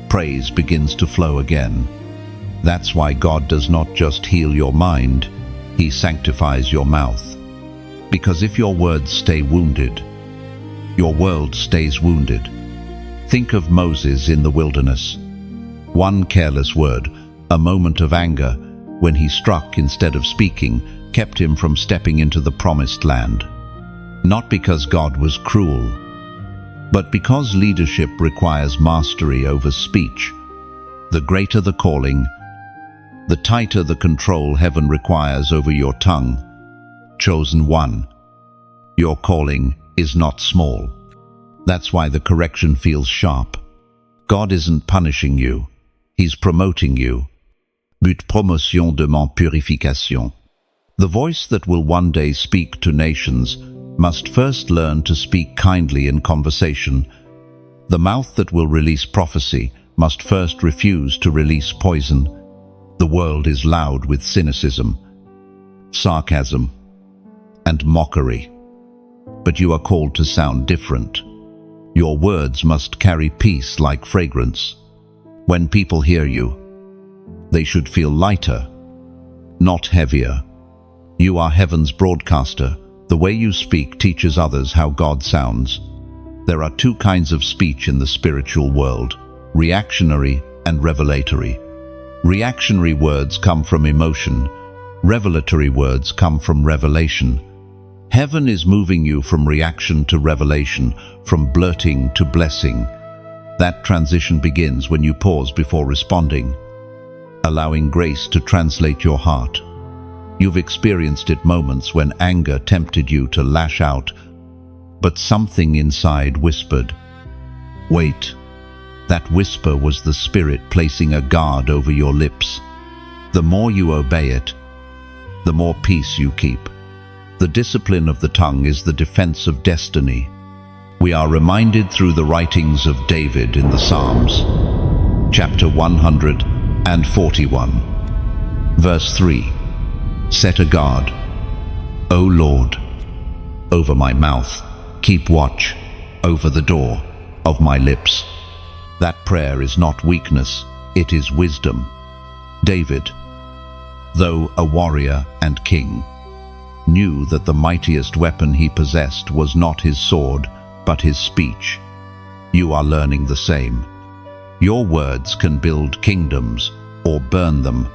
praise begins to flow again. That's why God does not just heal your mind, He sanctifies your mouth. Because if your words stay wounded, your world stays wounded. Think of Moses in the wilderness. One careless word, a moment of anger, when he struck instead of speaking, kept him from stepping into the promised land. Not because God was cruel, but because leadership requires mastery over speech. The greater the calling, the tighter the control heaven requires over your tongue. Chosen one, your calling is not small. That's why the correction feels sharp. God isn't punishing you, He's promoting you. But promotion demande purification. The voice that will one day speak to nations must first learn to speak kindly in conversation. The mouth that will release prophecy must first refuse to release poison. The world is loud with cynicism, sarcasm, and mockery. But you are called to sound different. Your words must carry peace like fragrance. When people hear you, they should feel lighter, not heavier. You are heaven's broadcaster. The way you speak teaches others how God sounds. There are two kinds of speech in the spiritual world: reactionary and revelatory. Reactionary words come from emotion. Revelatory words come from revelation. Heaven is moving you from reaction to revelation, from blurting to blessing. That transition begins when you pause before responding, allowing grace to translate your heart. You've experienced it moments when anger tempted you to lash out, but something inside whispered, "Wait." That whisper was the Spirit placing a guard over your lips. The more you obey it, the more peace you keep. The discipline of the tongue is the defense of destiny. We are reminded through the writings of David in the Psalms, chapter 141, verse 3. Set a guard, O Lord, over my mouth. Keep watch over the door of my lips. That prayer is not weakness, it is wisdom. David, though a warrior and king, knew that the mightiest weapon he possessed was not his sword, but his speech. You are learning the same. Your words can build kingdoms or burn them.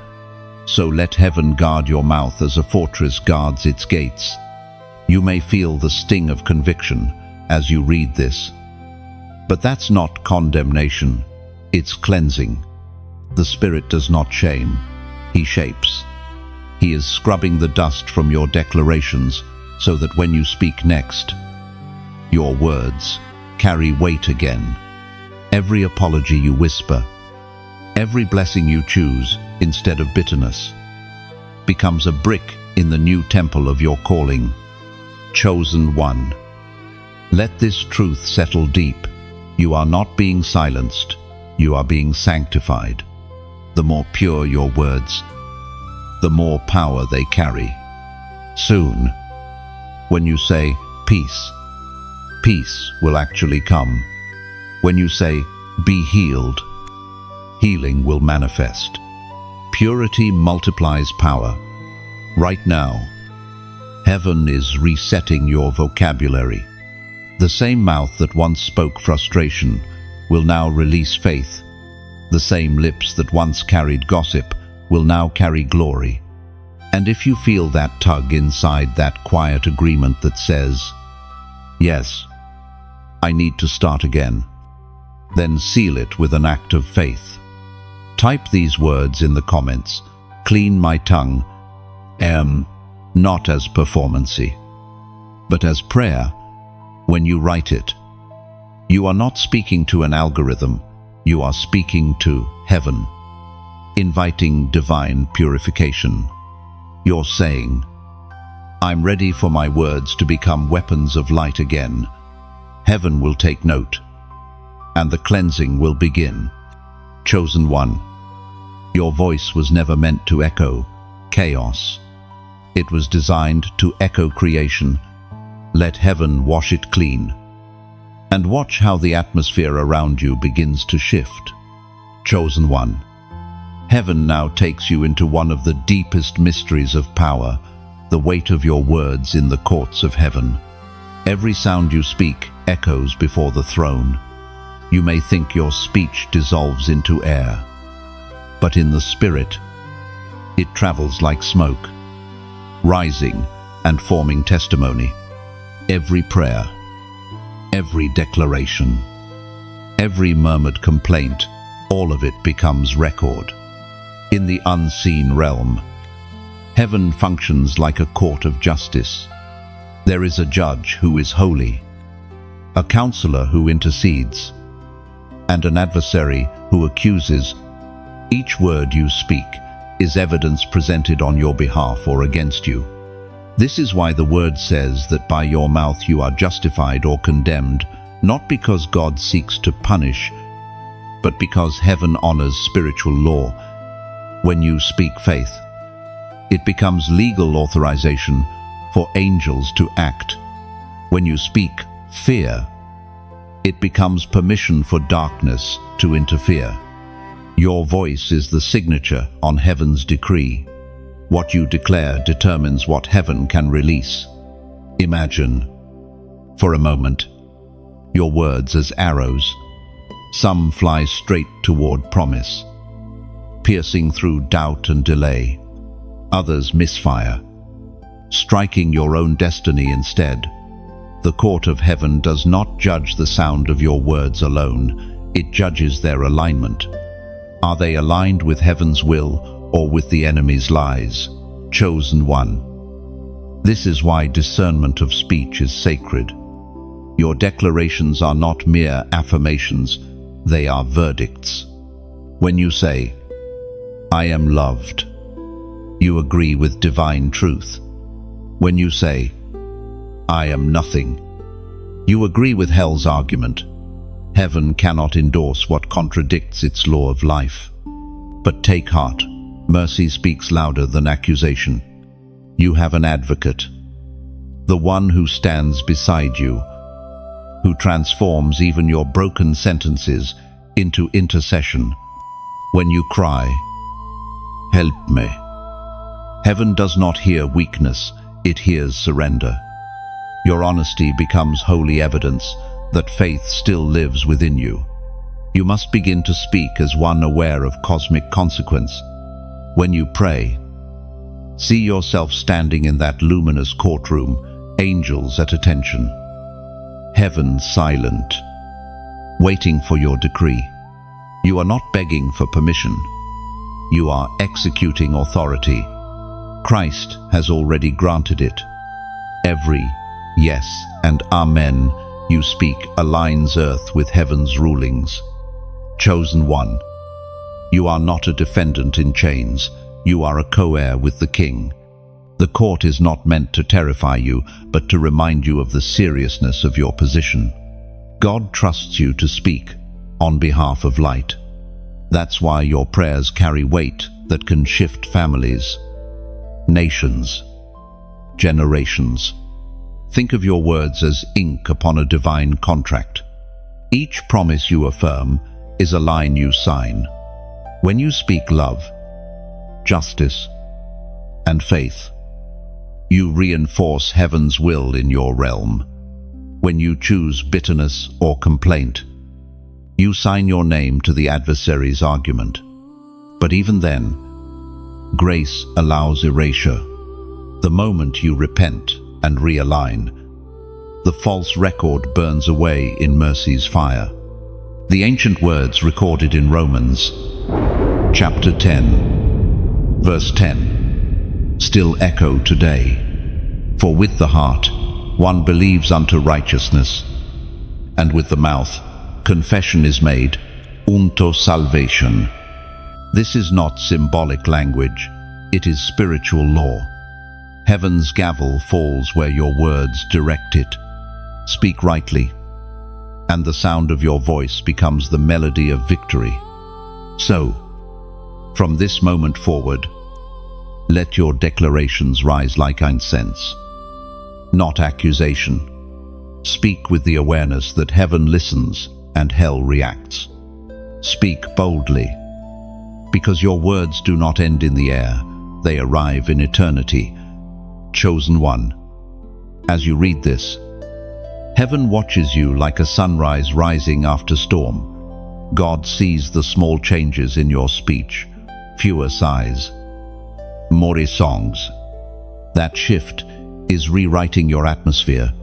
So let heaven guard your mouth as a fortress guards its gates. You may feel the sting of conviction as you read this. But that's not condemnation, it's cleansing. The Spirit does not shame, He shapes. He is scrubbing the dust from your declarations so that when you speak next, your words carry weight again. Every apology you whisper, every blessing you choose instead of bitterness, becomes a brick in the new temple of your calling. Chosen one. Let this truth settle deep. You are not being silenced, you are being sanctified. The more pure your words, the more power they carry. Soon, when you say peace, peace will actually come. When you say be healed, healing will manifest. Purity multiplies power. Right now, heaven is resetting your vocabulary. The same mouth that once spoke frustration will now release faith. The same lips that once carried gossip will now carry glory. And if you feel that tug inside, that quiet agreement that says, "Yes, I need to start again," then seal it with an act of faith. Type these words in the comments. Clean my tongue, not as performancy, but as prayer. When you write it, you are not speaking to an algorithm, you are speaking to heaven, inviting divine purification. You're saying, "I'm ready for my words to become weapons of light again." Heaven will take note, and the cleansing will begin. Chosen one, your voice was never meant to echo chaos. It was designed to echo creation. Let heaven wash it clean. And watch how the atmosphere around you begins to shift. Chosen one, heaven now takes you into one of the deepest mysteries of power, the weight of your words in the courts of heaven. Every sound you speak echoes before the throne. You may think your speech dissolves into air, but in the spirit, it travels like smoke, rising and forming testimony. Every prayer, every declaration, every murmured complaint, all of it becomes record. In the unseen realm, heaven functions like a court of justice. There is a judge who is holy, a counselor who intercedes, and an adversary who accuses. Each word you speak is evidence presented on your behalf or against you. This is why the word says that by your mouth you are justified or condemned, not because God seeks to punish, but because heaven honors spiritual law. When you speak faith, it becomes legal authorization for angels to act. When you speak fear, it becomes permission for darkness to interfere. Your voice is the signature on heaven's decree. What you declare determines what heaven can release. Imagine, for a moment, your words as arrows. Some fly straight toward promise, piercing through doubt and delay. Others misfire, striking your own destiny instead. The court of heaven does not judge the sound of your words alone, it judges their alignment. Are they aligned with heaven's will or with the enemy's lies? Chosen one. This is why discernment of speech is sacred. Your declarations are not mere affirmations, they are verdicts. When you say, "I am loved," you agree with divine truth. When you say, "I am nothing," you agree with hell's argument. Heaven cannot endorse what contradicts its law of life. But take heart, mercy speaks louder than accusation. You have an advocate, the one who stands beside you, who transforms even your broken sentences into intercession. When you cry, "Help me," heaven does not hear weakness, it hears surrender. Your honesty becomes holy evidence that faith still lives within you. You must begin to speak as one aware of cosmic consequence. When you pray, see yourself standing in that luminous courtroom, angels at attention, heaven silent, waiting for your decree. You are not begging for permission. You are executing authority. Christ has already granted it. Every yes and amen you speak aligns earth with heaven's rulings. Chosen one. You are not a defendant in chains. You are a co-heir with the King. The court is not meant to terrify you, but to remind you of the seriousness of your position. God trusts you to speak on behalf of light. That's why your prayers carry weight that can shift families, nations, generations. Think of your words as ink upon a divine contract. Each promise you affirm is a line you sign. When you speak love, justice, and faith, you reinforce heaven's will in your realm. When you choose bitterness or complaint, you sign your name to the adversary's argument. But even then, grace allows erasure. The moment you repent and realign, the false record burns away in mercy's fire. The ancient words recorded in Romans, chapter 10, verse 10, still echo today. For with the heart one believes unto righteousness, and with the mouth confession is made unto salvation. This is not symbolic language, it is spiritual law. Heaven's gavel falls where your words direct it. Speak rightly, and the sound of your voice becomes the melody of victory. So, from this moment forward, let your declarations rise like incense, not accusation. Speak with the awareness that heaven listens and hell reacts. Speak boldly, because your words do not end in the air, they arrive in eternity. chosen one. As you read this, heaven watches you like a sunrise rising after storm. God sees the small changes in your speech, fewer sighs, more songs. That shift is rewriting your atmosphere.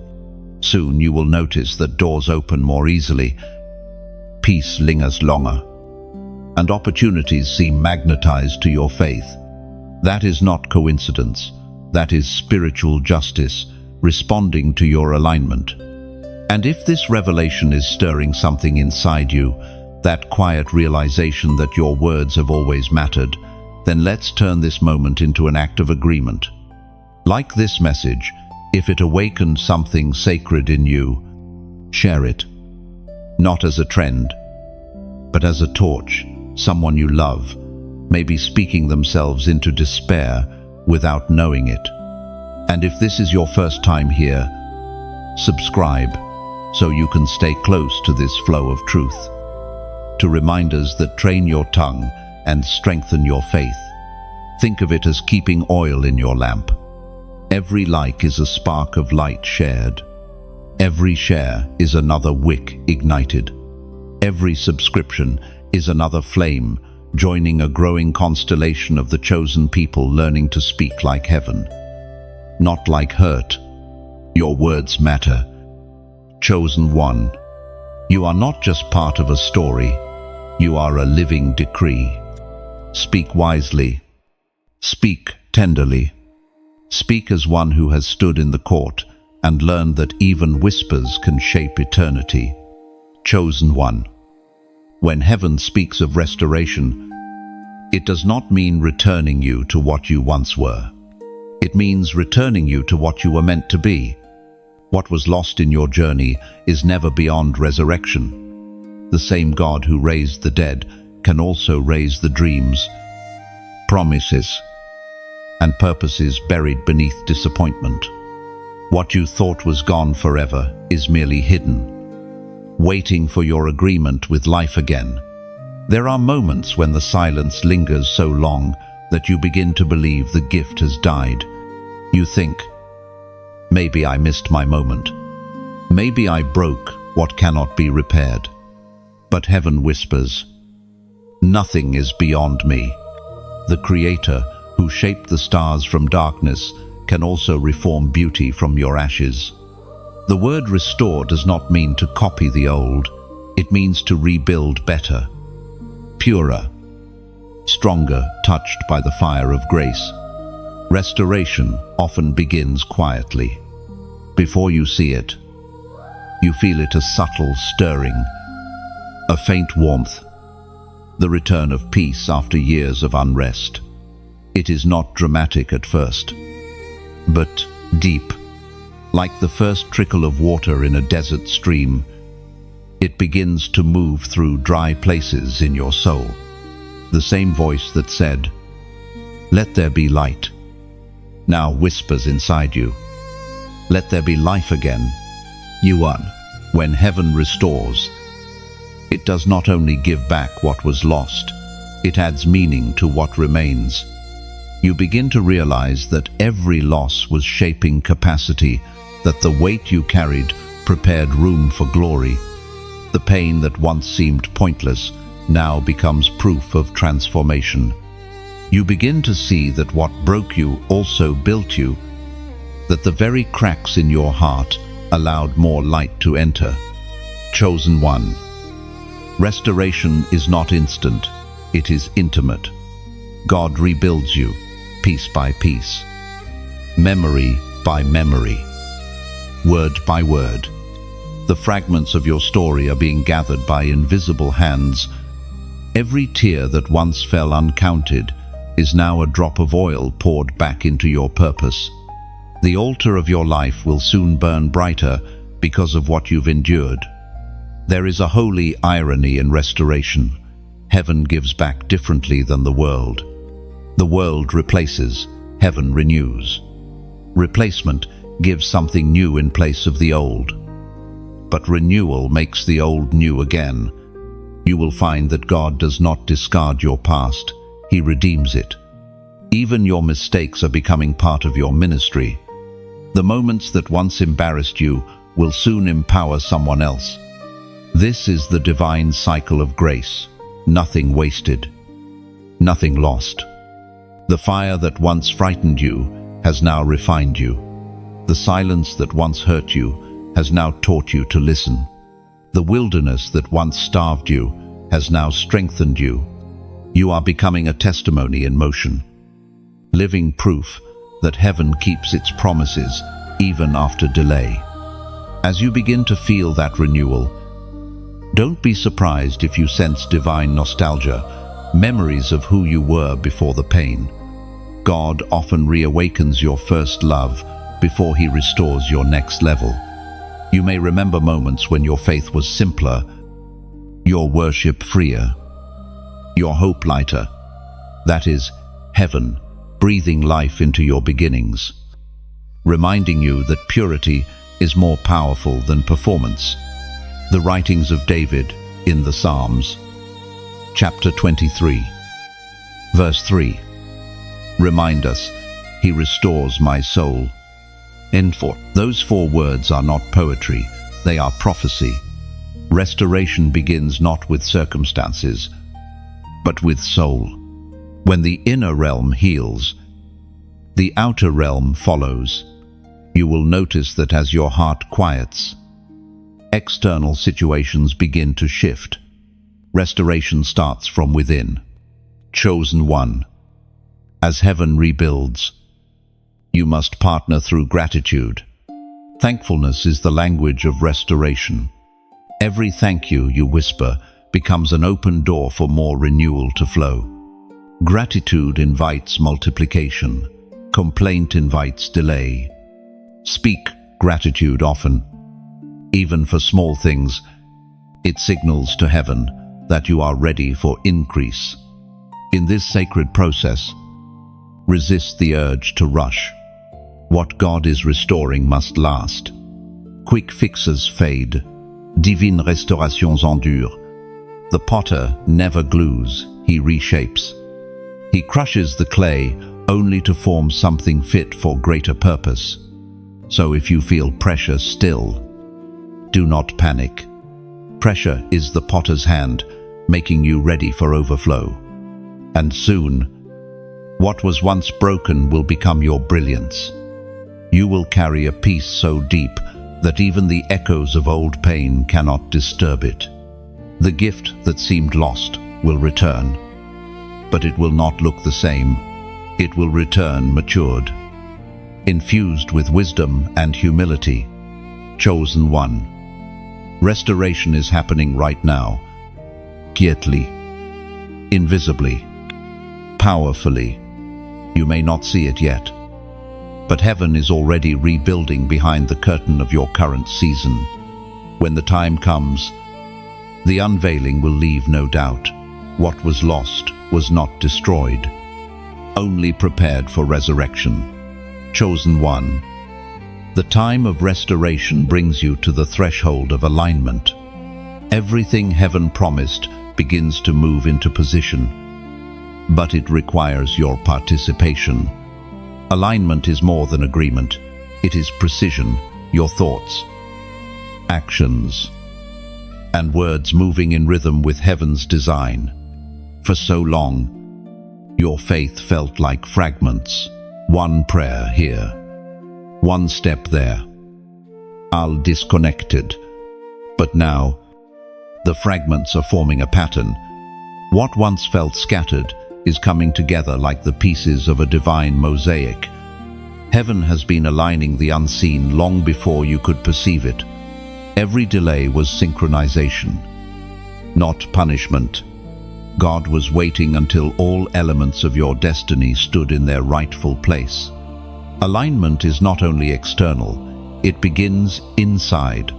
Soon you will notice that doors open more easily, peace lingers longer, and opportunities seem magnetized to your faith. That is not coincidence. That is spiritual justice responding to your alignment. And if this revelation is stirring something inside you, that quiet realization that your words have always mattered, then let's turn this moment into an act of agreement. Like this message, if it awakened something sacred in you, share it. Not as a trend, but as a torch. Someone you love may be speaking themselves into despair without knowing it. And if this is your first time here, subscribe so you can stay close to this flow of truth, to reminders that train your tongue and strengthen your faith. Think of it as keeping oil in your lamp. Every like is a spark of light shared. Every share is another wick ignited. Every subscription is another flame, joining a growing constellation of the chosen people learning to speak like heaven, not like hurt. Your words matter. Chosen one, you are not just part of a story, you are a living decree. Speak wisely. Speak tenderly. Speak as one who has stood in the court and learned that even whispers can shape eternity. Chosen one. When heaven speaks of restoration, it does not mean returning you to what you once were. It means returning you to what you were meant to be. What was lost in your journey is never beyond resurrection. The same God who raised the dead can also raise the dreams, promises, and purposes buried beneath disappointment. What you thought was gone forever is merely hidden, waiting for your agreement with life again. There are moments when the silence lingers so long that you begin to believe the gift has died. You think, maybe I missed my moment. Maybe I broke what cannot be repaired. But heaven whispers, nothing is beyond me. The Creator, who shaped the stars from darkness, can also reform beauty from your ashes. The word restore does not mean to copy the old. It means to rebuild better, purer, stronger, touched by the fire of grace. Restoration often begins quietly. Before you see it, you feel it as subtle stirring, a faint warmth, the return of peace after years of unrest. It is not dramatic at first, but deep. Like the first trickle of water in a desert stream, it begins to move through dry places in your soul. The same voice that said, "Let there be light," now whispers inside you, "Let there be life again." When heaven restores, it does not only give back what was lost, it adds meaning to what remains. You begin to realize that every loss was shaping capacity, that the weight you carried prepared room for glory. The pain that once seemed pointless now becomes proof of transformation. You begin to see that what broke you also built you, that the very cracks in your heart allowed more light to enter. Chosen one. Restoration is not instant, it is intimate. God rebuilds you, piece by piece, memory by memory, word by word. The fragments of your story are being gathered by invisible hands. Every tear that once fell uncounted is now a drop of oil poured back into your purpose. The altar of your life will soon burn brighter because of what you've endured. There is a holy irony in restoration. Heaven gives back differently than the world. The world replaces, heaven renews. Replacement gives something new in place of the old. But renewal makes the old new again. You will find that God does not discard your past, He redeems it. Even your mistakes are becoming part of your ministry. The moments that once embarrassed you will soon empower someone else. This is the divine cycle of grace. Nothing wasted, nothing lost. The fire that once frightened you has now refined you. The silence that once hurt you has now taught you to listen. The wilderness that once starved you has now strengthened you. You are becoming a testimony in motion, living proof that heaven keeps its promises even after delay. As you begin to feel that renewal, don't be surprised if you sense divine nostalgia, memories of who you were before the pain. God often reawakens your first love before He restores your next level. You may remember moments when your faith was simpler, your worship freer, your hope lighter. That is heaven breathing life into your beginnings, reminding you that purity is more powerful than performance. The writings of David in the Psalms, chapter 23, verse 3, remind us, He restores my soul. End 4. Those 4 words are not poetry, they are prophecy. Restoration begins not with circumstances, but with soul. When the inner realm heals, the outer realm follows. You will notice that as your heart quiets, external situations begin to shift. Restoration starts from within. Chosen one. As heaven rebuilds, you must partner through gratitude. Thankfulness is the language of restoration. Every thank you you whisper becomes an open door for more renewal to flow. Gratitude invites multiplication. Complaint invites delay. Speak gratitude often. Even for small things, it signals to heaven that you are ready for increase. In this sacred process, resist the urge to rush. What God is restoring must last. Quick fixes fade. Divines restaurations endurent. The potter never glues, he reshapes. He crushes the clay only to form something fit for greater purpose. So if you feel pressure still, do not panic. Pressure is the potter's hand, making you ready for overflow. And soon, what was once broken will become your brilliance. You will carry a peace so deep that even the echoes of old pain cannot disturb it. The gift that seemed lost will return, but it will not look the same. It will return matured, infused with wisdom and humility. Chosen one. Restoration is happening right now, quietly, invisibly, powerfully. You may not see it yet, but heaven is already rebuilding behind the curtain of your current season. When the time comes, the unveiling will leave no doubt. What was lost was not destroyed, only prepared for resurrection. Chosen one. The time of restoration brings you to the threshold of alignment. Everything heaven promised begins to move into position, but it requires your participation. Alignment is more than agreement. It is precision, your thoughts, actions, and words moving in rhythm with heaven's design. For so long, your faith felt like fragments. One prayer here, one step there, all disconnected. But now, the fragments are forming a pattern. What once felt scattered is coming together like the pieces of a divine mosaic. Heaven has been aligning the unseen long before you could perceive it. Every delay was synchronization, not punishment. God was waiting until all elements of your destiny stood in their rightful place. Alignment is not only external, it begins inside.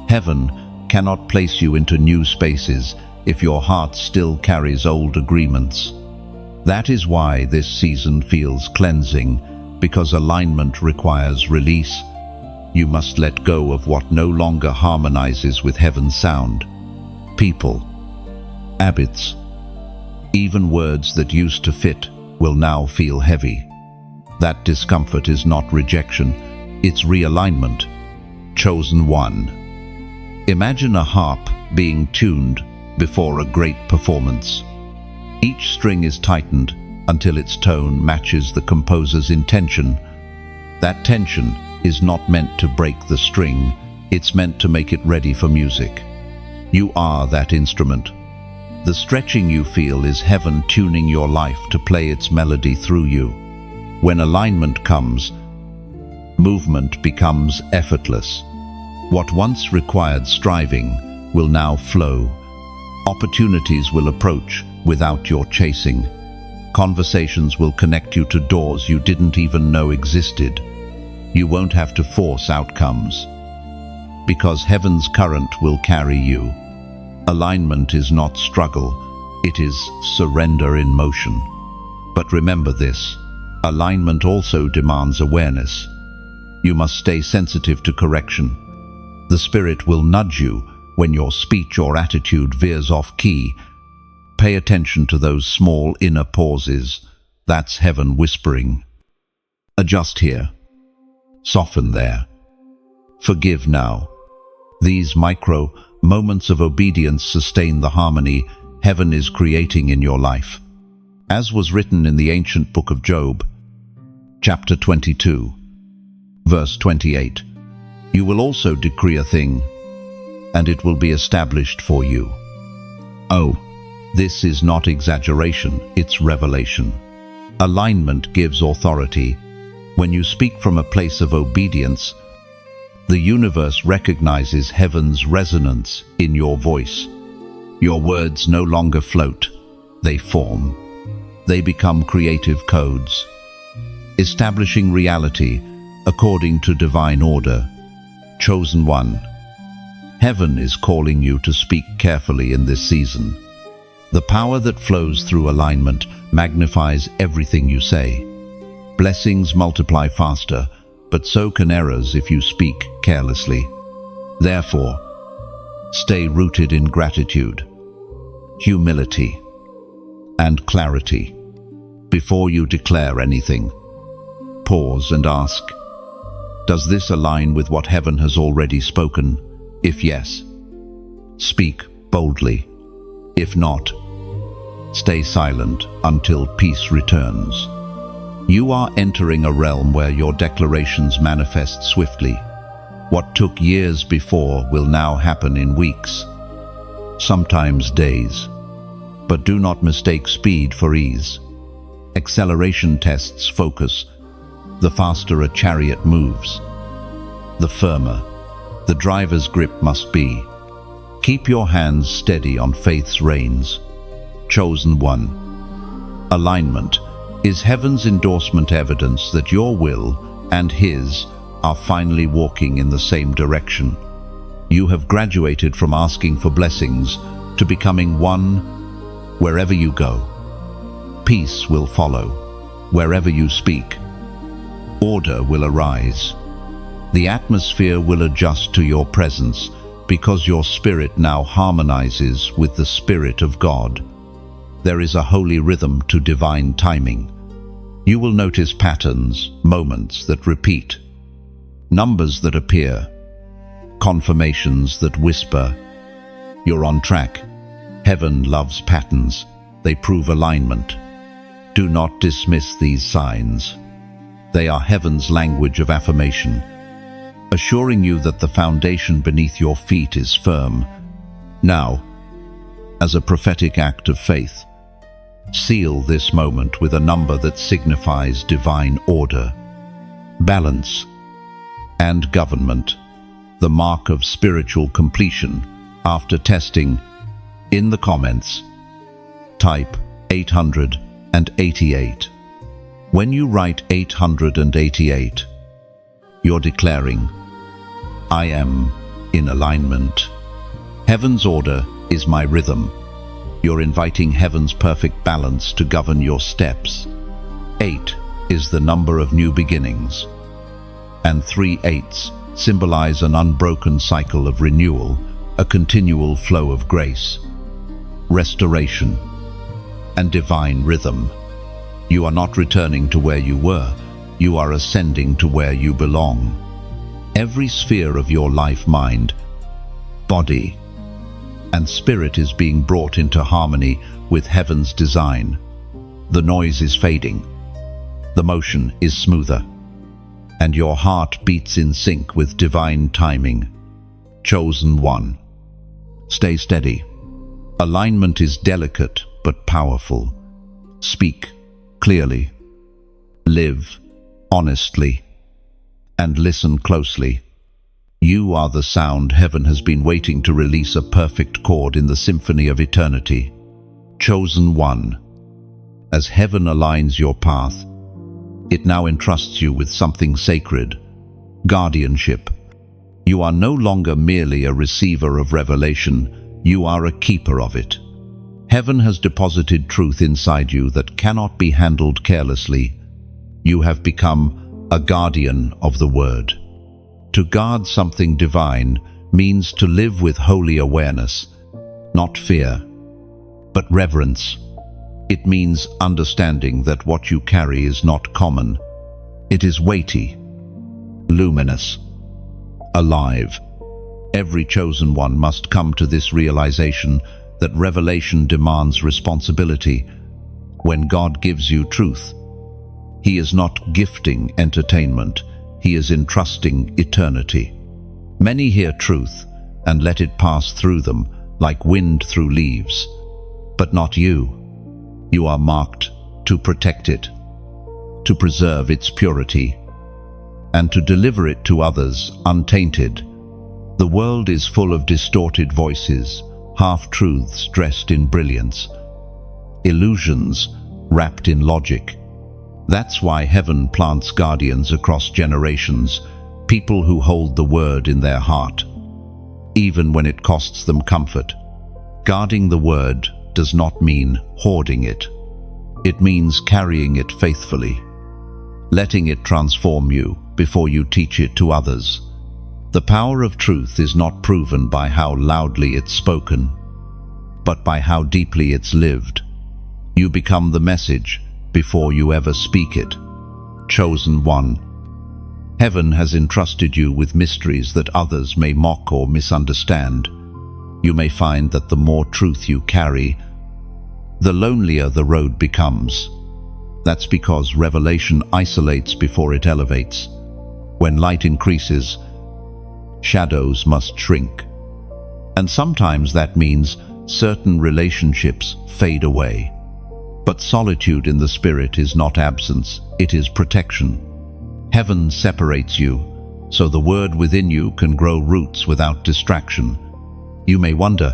Heaven cannot place you into new spaces if your heart still carries old agreements. That is why this season feels cleansing, because alignment requires release. You must let go of what no longer harmonizes with heaven's sound. People, habits, even words that used to fit will now feel heavy. That discomfort is not rejection, It's realignment. Chosen one. Imagine a harp being tuned before a great performance. Each string is tightened until its tone matches the composer's intention. That tension is not meant to break the string, it's meant to make it ready for music. You are that instrument. The stretching you feel is heaven tuning your life to play its melody through you. When alignment comes, movement becomes effortless. What once required striving will now flow. Opportunities will approach without your chasing. Conversations will connect you to doors you didn't even know existed. You won't have to force outcomes, because heaven's current will carry you. Alignment is not struggle, it is surrender in motion. But remember this, alignment also demands awareness. You must stay sensitive to correction. The Spirit will nudge you when your speech or attitude veers off key. Pay attention to those small inner pauses. That's heaven whispering. Adjust here. Soften there. Forgive now. These micro moments of obedience sustain the harmony heaven is creating in your life. As was written in the ancient book of Job, chapter 22, verse 28, you will also decree a thing, and it will be established for you. Oh, this is not exaggeration, it's revelation. Alignment gives authority. When you speak from a place of obedience, the universe recognizes heaven's resonance in your voice. Your words no longer float, they form. They become creative codes, establishing reality according to divine order. Chosen one. Heaven is calling you to speak carefully in this season. The power that flows through alignment magnifies everything you say. Blessings multiply faster, but so can errors if you speak carelessly. Therefore, stay rooted in gratitude, humility, and clarity. Before you declare anything, pause and ask, does this align with what heaven has already spoken? If yes, speak boldly. If not, stay silent until peace returns. You are entering a realm where your declarations manifest swiftly. What took years before will now happen in weeks, sometimes days. But do not mistake speed for ease. Acceleration tests focus. The faster a chariot moves, the firmer the driver's grip must be. Keep your hands steady on faith's reins. Chosen one. Alignment is heaven's endorsement evidence that your will and his are finally walking in the same direction. You have graduated from asking for blessings to becoming one wherever you go. Peace will follow wherever you speak. Order will arise. The atmosphere will adjust to your presence because your spirit now harmonizes with the Spirit of God. There is a holy rhythm to divine timing. You will notice patterns, moments that repeat, numbers that appear, confirmations that whisper, you're on track. Heaven loves patterns. They prove alignment. Do not dismiss these signs. They are heaven's language of affirmation, assuring you that the foundation beneath your feet is firm. Now, as a prophetic act of faith, seal this moment with a number that signifies divine order, balance, and government, the mark of spiritual completion. After testing, in the comments, type 888. When you write 888, you're declaring, I am in alignment. Heaven's order is my rhythm. You're inviting heaven's perfect balance to govern your steps. 8 is the number of new beginnings, and 3 8s symbolize an unbroken cycle of renewal, a continual flow of grace, restoration, and divine rhythm. You are not returning to where you were, you are ascending to where you belong. Every sphere of your life, mind, body, and spirit is being brought into harmony with heaven's design. The noise is fading, the motion is smoother, and your heart beats in sync with divine timing. Chosen one. Stay steady. Alignment is delicate but powerful. Speak clearly. Live honestly. And listen closely. You are the sound heaven has been waiting to release, a perfect chord in the symphony of eternity. Chosen one. As heaven aligns your path, it now entrusts you with something sacred: guardianship. You are no longer merely a receiver of revelation, you are a keeper of it. Heaven has deposited truth inside you that cannot be handled carelessly. You have become a guardian of the word. To guard something divine means to live with holy awareness, not fear, but reverence. It means understanding that what you carry is not common. It is weighty, luminous, alive. Every chosen one must come to this realization that revelation demands responsibility. When God gives you truth, He is not gifting entertainment, He is entrusting eternity. Many hear truth and let it pass through them like wind through leaves, but not you. You are marked to protect it, to preserve its purity, and to deliver it to others untainted. The world is full of distorted voices, half-truths dressed in brilliance, illusions wrapped in logic. That's why heaven plants guardians across generations, people who hold the word in their heart, even when it costs them comfort. Guarding the word does not mean hoarding it. It means carrying it faithfully, letting it transform you before you teach it to others. The power of truth is not proven by how loudly it's spoken, but by how deeply it's lived. You become the message before you ever speak it. Chosen one. Heaven has entrusted you with mysteries that others may mock or misunderstand. You may find that the more truth you carry, the lonelier the road becomes. That's because revelation isolates before it elevates. When light increases, shadows must shrink. And sometimes that means certain relationships fade away. But solitude in the spirit is not absence, it is protection. Heaven separates you, so the word within you can grow roots without distraction. You may wonder,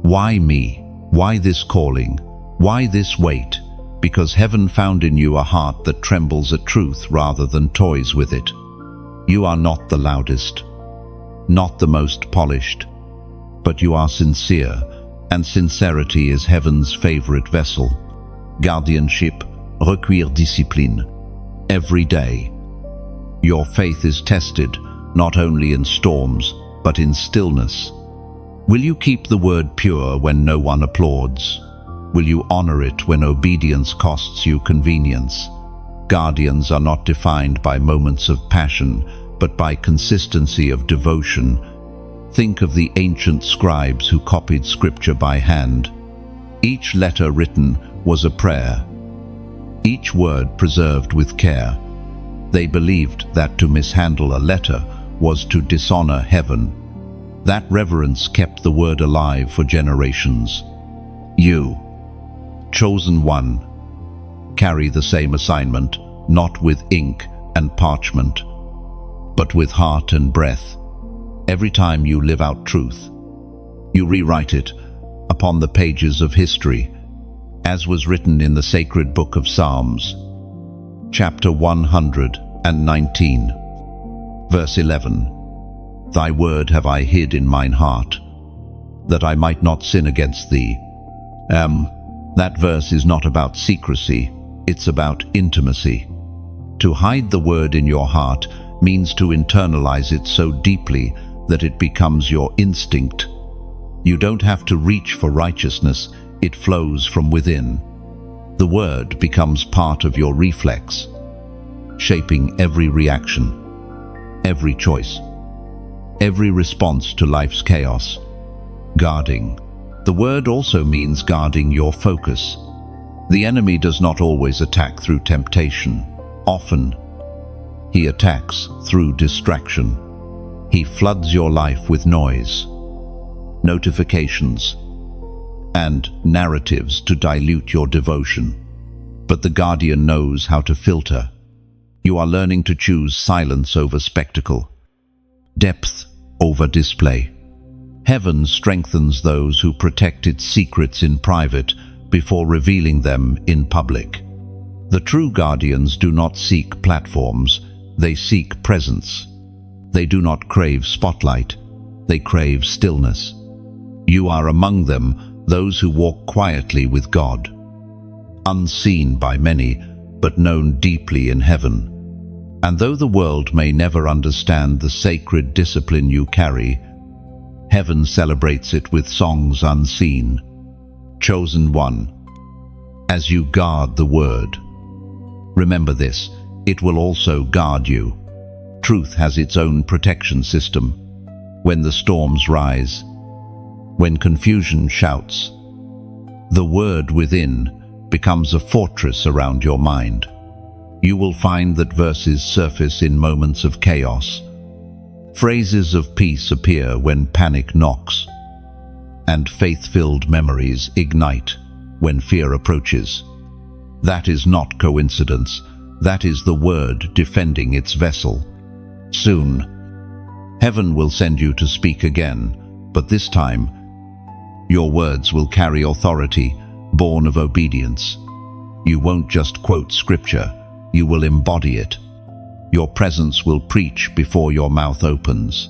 why me? Why this calling? Why this weight? Because heaven found in you a heart that trembles at truth rather than toys with it. You are not the loudest, not the most polished, but you are sincere, and sincerity is heaven's favorite vessel. Guardianship requiert discipline. Every day, your faith is tested not only in storms, but in stillness. Will you keep the word pure when no one applauds? Will you honor it when obedience costs you convenience? Guardians are not defined by moments of passion, but by consistency of devotion. Think of the ancient scribes who copied scripture by hand. Each letter written was a prayer, each word preserved with care. They believed that to mishandle a letter was to dishonor heaven. That reverence kept the word alive for generations. You, chosen one, carry the same assignment, not with ink and parchment, but with heart and breath. Every time you live out truth, you rewrite it upon the pages of history, as was written in the sacred book of Psalms, chapter 119, verse 11. Thy word have I hid in mine heart, that I might not sin against thee. That verse is not about secrecy, it's about intimacy. To hide the word in your heart means to internalize it so deeply that it becomes your instinct. You don't have to reach for righteousness, it flows from within. The word becomes part of your reflex, shaping every reaction. every choice, every response to life's chaos. Guarding. The word also means guarding your focus. The enemy does not always attack through temptation. Often, he attacks through distraction. He floods your life with noise, notifications, and narratives to dilute your devotion. But the guardian knows how to filter. You are learning to choose silence over spectacle, depth over display. Heaven strengthens those who protect its secrets in private before revealing them in public. The true guardians do not seek platforms, they seek presence. They do not crave spotlight, they crave stillness. You are among them, those who walk quietly with God, unseen by many, but known deeply in heaven. And though the world may never understand the sacred discipline you carry, heaven celebrates it with songs unseen. Chosen one, as you guard the word, remember this, it will also guard you. Truth has its own protection system. When the storms rise, when confusion shouts, the word within becomes a fortress around your mind. You will find that verses surface in moments of chaos. Phrases of peace appear when panic knocks, and faith-filled memories ignite when fear approaches. That is not coincidence. That is the word defending its vessel. Soon, heaven will send you to speak again, but this time, your words will carry authority, born of obedience. You won't just quote scripture, you will embody it. Your presence will preach before your mouth opens.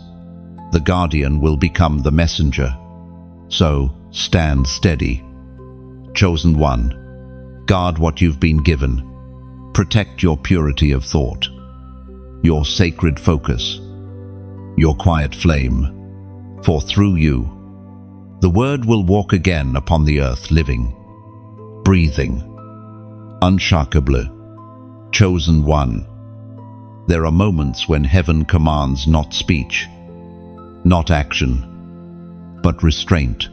The guardian will become the messenger. So, stand steady. Chosen one, guard what you've been given. Protect your purity of thought, your sacred focus, your quiet flame. For through you, the word will walk again upon the earth, living, breathing, unshakable. Chosen one. There are moments when heaven commands not speech, not action, but restraint.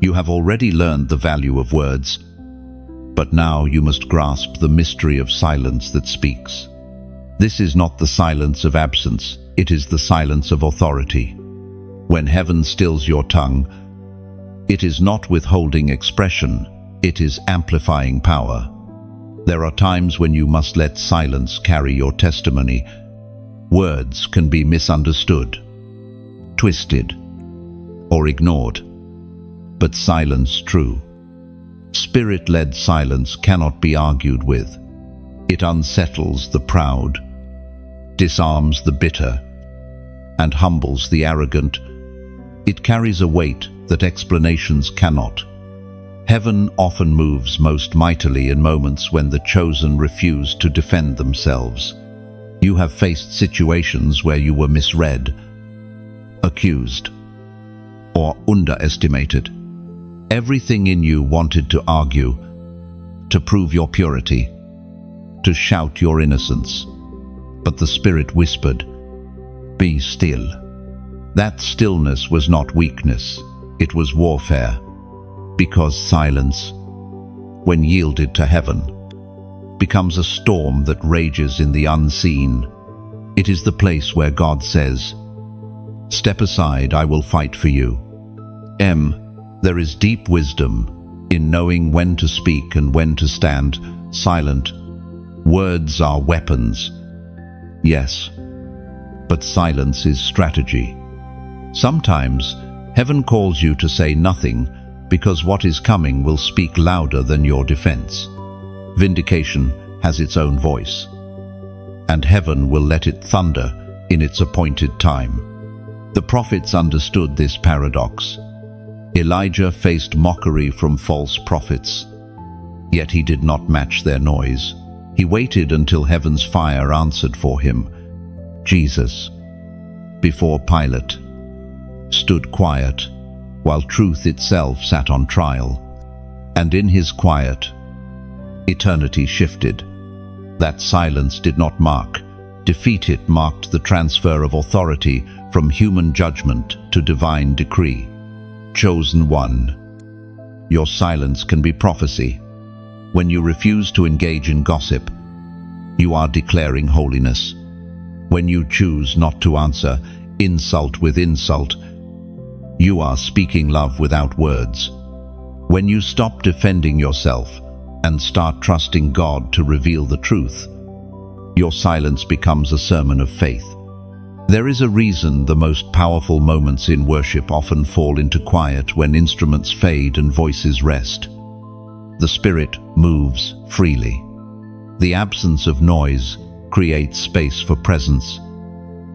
You have already learned the value of words, but now you must grasp the mystery of silence that speaks. This is not the silence of absence, it is the silence of authority. When heaven stills your tongue, it is not withholding expression, it is amplifying power. There are times when you must let silence carry your testimony. Words can be misunderstood, twisted, or ignored, but silence true. Spirit-led silence cannot be argued with. It unsettles the proud, disarms the bitter, and humbles the arrogant. It carries a weight that explanations cannot. Heaven often moves most mightily in moments when the chosen refuse to defend themselves. You have faced situations where you were misread, accused, or underestimated. Everything in you wanted to argue, to prove your purity, to shout your innocence. But the Spirit whispered, "Be still." That stillness was not weakness, it was warfare. Because silence, when yielded to heaven, becomes a storm that rages in the unseen. It is the place where God says, "Step aside, I will fight for you." There is deep wisdom in knowing when to speak and when to stand silent. Words are weapons, yes, but silence is strategy. Sometimes heaven calls you to say nothing because what is coming will speak louder than your defense. Vindication has its own voice, and heaven will let it thunder in its appointed time. The prophets understood this paradox. Elijah faced mockery from false prophets, yet he did not match their noise. He waited until heaven's fire answered for him. Jesus, before Pilate, stood quiet, while truth itself sat on trial. And in his quiet, eternity shifted. That silence did not mark Defeat it marked the transfer of authority from human judgment to divine decree. Chosen one. Your silence can be prophecy. When you refuse to engage in gossip, you are declaring holiness. When you choose not to answer insult with insult, you are speaking love without words. When you stop defending yourself and start trusting God to reveal the truth, your silence becomes a sermon of faith. There is a reason the most powerful moments in worship often fall into quiet when instruments fade and voices rest. The Spirit moves freely. The absence of noise creates space for presence.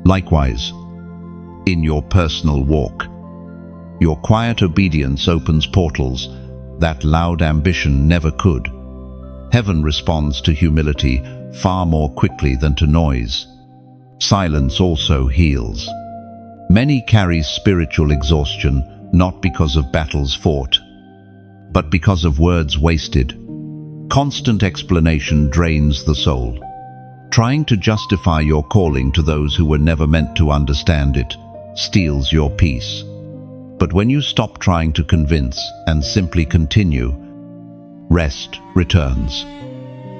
Likewise, in your personal walk, your quiet obedience opens portals that loud ambition never could. Heaven responds to humility far more quickly than to noise. Silence also heals. Many carry spiritual exhaustion not because of battles fought, but because of words wasted. Constant explanation drains the soul. Trying to justify your calling to those who were never meant to understand it steals your peace. But when you stop trying to convince and simply continue, rest returns.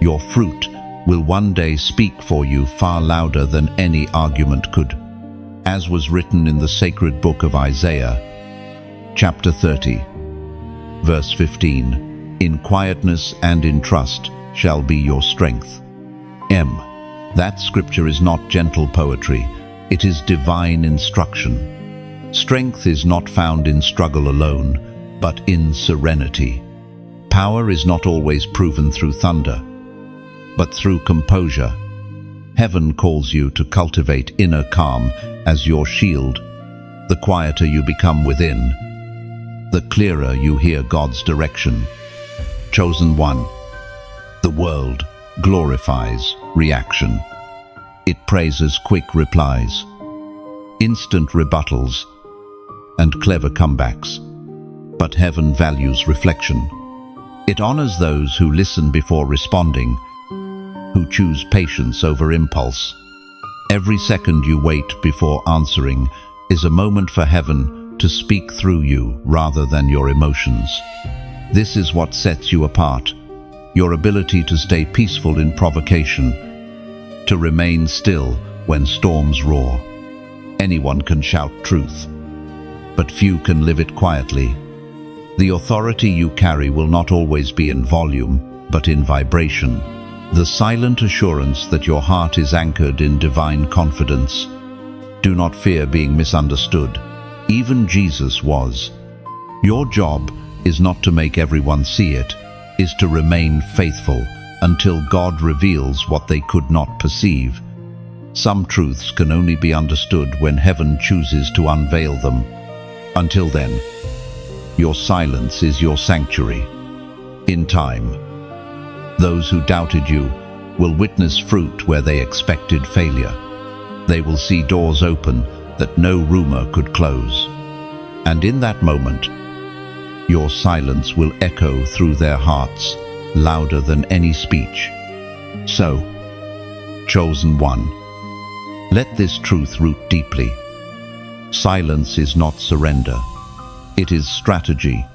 Your fruit will one day speak for you far louder than any argument could. As was written in the sacred book of Isaiah, chapter 30, verse 15, "In quietness and in trust shall be your strength." That scripture is not gentle poetry, it is divine instruction. Strength is not found in struggle alone, but in serenity. Power is not always proven through thunder, but through composure. Heaven calls you to cultivate inner calm as your shield. The quieter you become within, the clearer you hear God's direction. Chosen one. The world glorifies reaction. It praises quick replies, instant rebuttals, and clever comebacks. But heaven values reflection. It honors those who listen before responding, who choose patience over impulse. Every second you wait before answering is a moment for heaven to speak through you rather than your emotions. This is what sets you apart, your ability to stay peaceful in provocation, to remain still when storms roar. Anyone can shout truth, but few can live it quietly. The authority you carry will not always be in volume, but in vibration. The silent assurance that your heart is anchored in divine confidence. Do not fear being misunderstood. Even Jesus was. Your job is not to make everyone see it, is to remain faithful until God reveals what they could not perceive. Some truths can only be understood when heaven chooses to unveil them. Until then, your silence is your sanctuary. In time, those who doubted you will witness fruit where they expected failure. They will see doors open that no rumor could close. And in that moment, your silence will echo through their hearts, louder than any speech. So, chosen one, let this truth root deeply. Silence is not surrender. It is strategy.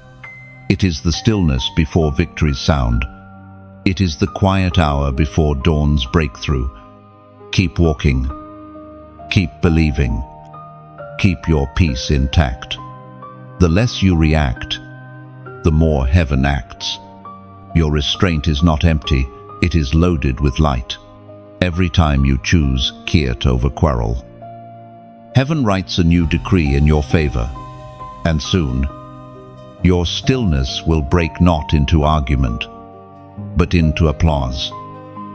It is the stillness before victory's sound. It is the quiet hour before dawn's breakthrough. Keep walking. Keep believing. Keep your peace intact. The less you react, the more heaven acts. Your restraint is not empty, it is loaded with light. Every time you choose quiet over quarrel, heaven writes a new decree in your favor. And soon, your stillness will break not into argument, but into applause.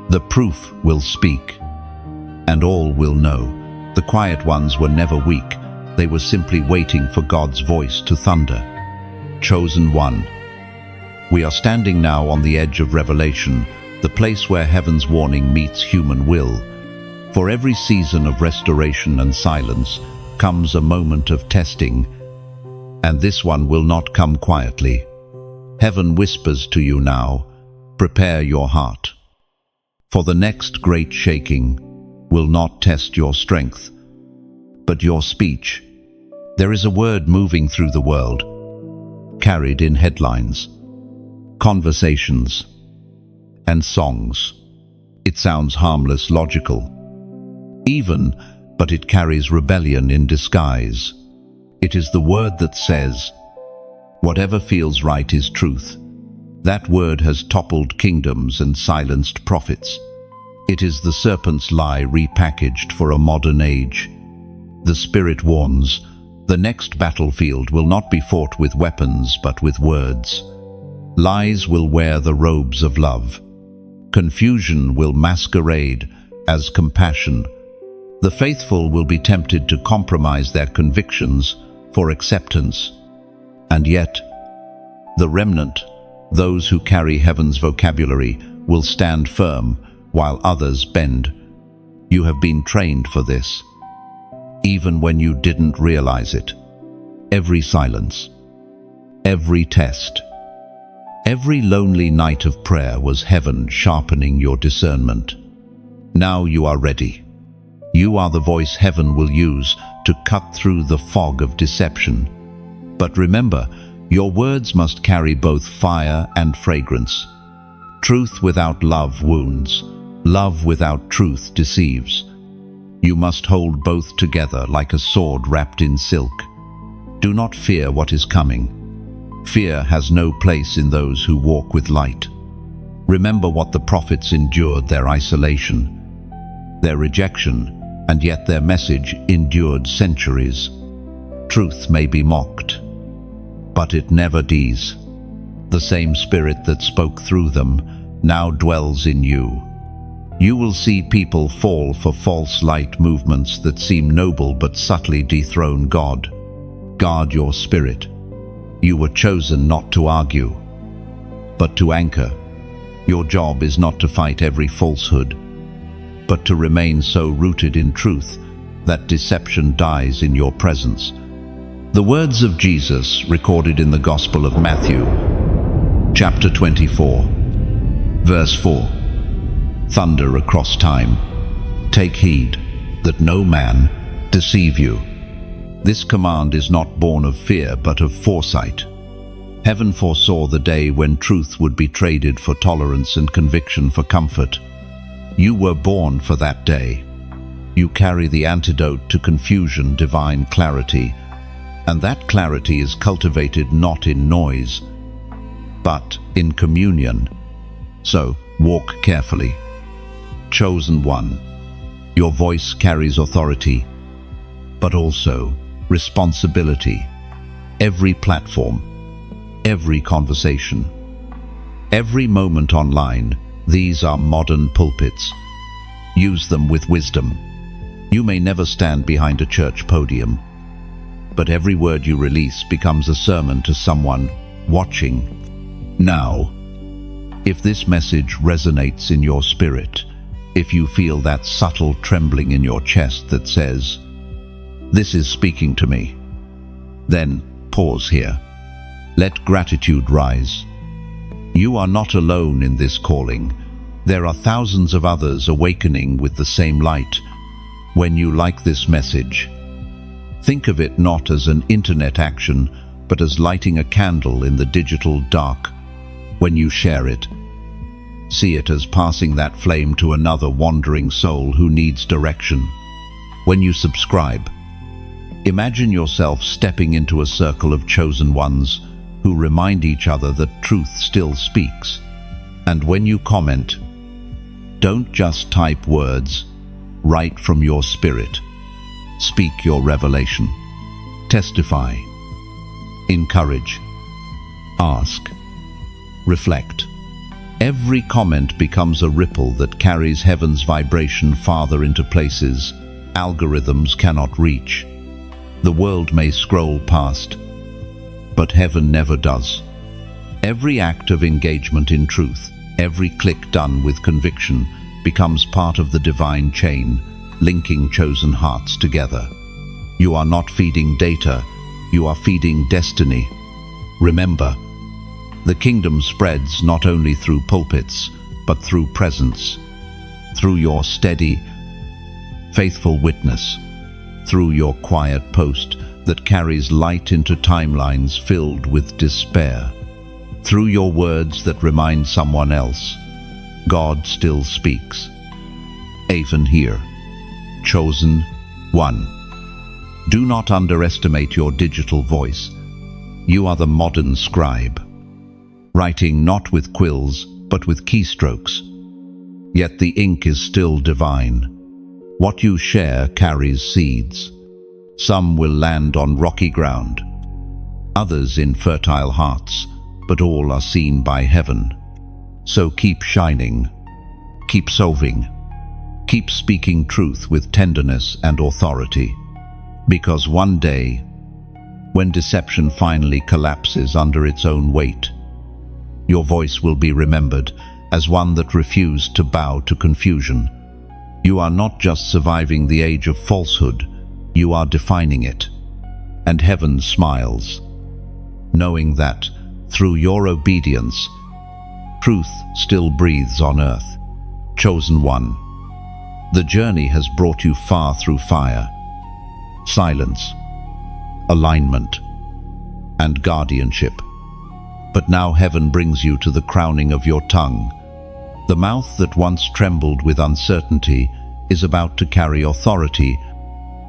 The proof will speak, and all will know. The quiet ones were never weak. They were simply waiting for God's voice to thunder. Chosen one. We are standing now on the edge of revelation, the place where heaven's warning meets human will. For every season of restoration and silence comes a moment of testing, and this one will not come quietly. Heaven whispers to you now, prepare your heart. For the next great shaking will not test your strength, but your speech. There is a word moving through the world, carried in headlines, conversations, and songs. It sounds harmless, logical, even, but it carries rebellion in disguise. It is the word that says, "Whatever feels right is truth." That word has toppled kingdoms and silenced prophets. It is the serpent's lie repackaged for a modern age. The Spirit warns, the next battlefield will not be fought with weapons but with words. Lies will wear the robes of love. Confusion will masquerade as compassion. The faithful will be tempted to compromise their convictions for acceptance. And yet, the remnant, those who carry heaven's vocabulary, will stand firm while others bend. You have been trained for this, even when you didn't realize it. Every silence, every test, every lonely night of prayer was heaven sharpening your discernment. Now you are ready. You are the voice heaven will use to cut through the fog of deception. But remember, your words must carry both fire and fragrance. Truth without love wounds. Love without truth deceives. You must hold both together like a sword wrapped in silk. Do not fear what is coming. Fear has no place in those who walk with light. Remember what the prophets endured: their isolation, their rejection, and yet their message endured centuries. Truth may be mocked, but it never dies. The same Spirit that spoke through them now dwells in you. You will see people fall for false light movements that seem noble but subtly dethrone God. Guard your spirit. You were chosen not to argue, but to anchor. Your job is not to fight every falsehood, but to remain so rooted in truth that deception dies in your presence. The words of Jesus recorded in the Gospel of Matthew, chapter 24, verse 4. Thunder across time. Take heed that no man deceive you. This command is not born of fear but of foresight. Heaven foresaw the day when truth would be traded for tolerance and conviction for comfort. You were born for that day. You carry the antidote to confusion, divine clarity, and that clarity is cultivated not in noise, but in communion. So, walk carefully. Chosen one, your voice carries authority, but also responsibility. Every platform, every conversation, every moment online, these are modern pulpits. Use them with wisdom. You may never stand behind a church podium, but every word you release becomes a sermon to someone watching. Now, if this message resonates in your spirit, if you feel that subtle trembling in your chest that says, "This is speaking to me," then pause here. Let gratitude rise. You are not alone in this calling. There are thousands of others awakening with the same light. When you like this message, think of it not as an internet action, but as lighting a candle in the digital dark. When you share it, see it as passing that flame to another wandering soul who needs direction. When you subscribe, imagine yourself stepping into a circle of chosen ones who remind each other that truth still speaks. And when you comment, don't just type words, write from your spirit. Speak your revelation. Testify. Encourage. Ask. Reflect. Every comment becomes a ripple that carries heaven's vibration farther into places algorithms cannot reach. The world may scroll past, but heaven never does. Every act of engagement in truth, every click done with conviction, becomes part of the divine chain, linking chosen hearts together. You are not feeding data, you are feeding destiny. Remember, the kingdom spreads not only through pulpits, but through presence, through your steady, faithful witness, through your quiet post that carries light into timelines filled with despair. Through your words that remind someone else, God still speaks. Even here. Chosen one. Do not underestimate your digital voice. You are the modern scribe, writing not with quills, but with keystrokes. Yet the ink is still divine. What you share carries seeds. Some will land on rocky ground, others in fertile hearts, but all are seen by heaven. So keep shining, keep solving, keep speaking truth with tenderness and authority. Because one day, when deception finally collapses under its own weight, your voice will be remembered as one that refused to bow to confusion. You are not just surviving the age of falsehood, you are defining it. And heaven smiles, knowing that, through your obedience, truth still breathes on earth. Chosen one. The journey has brought you far through fire, silence, alignment, and guardianship. But now heaven brings you to the crowning of your tongue. The mouth that once trembled with uncertainty is about to carry authority.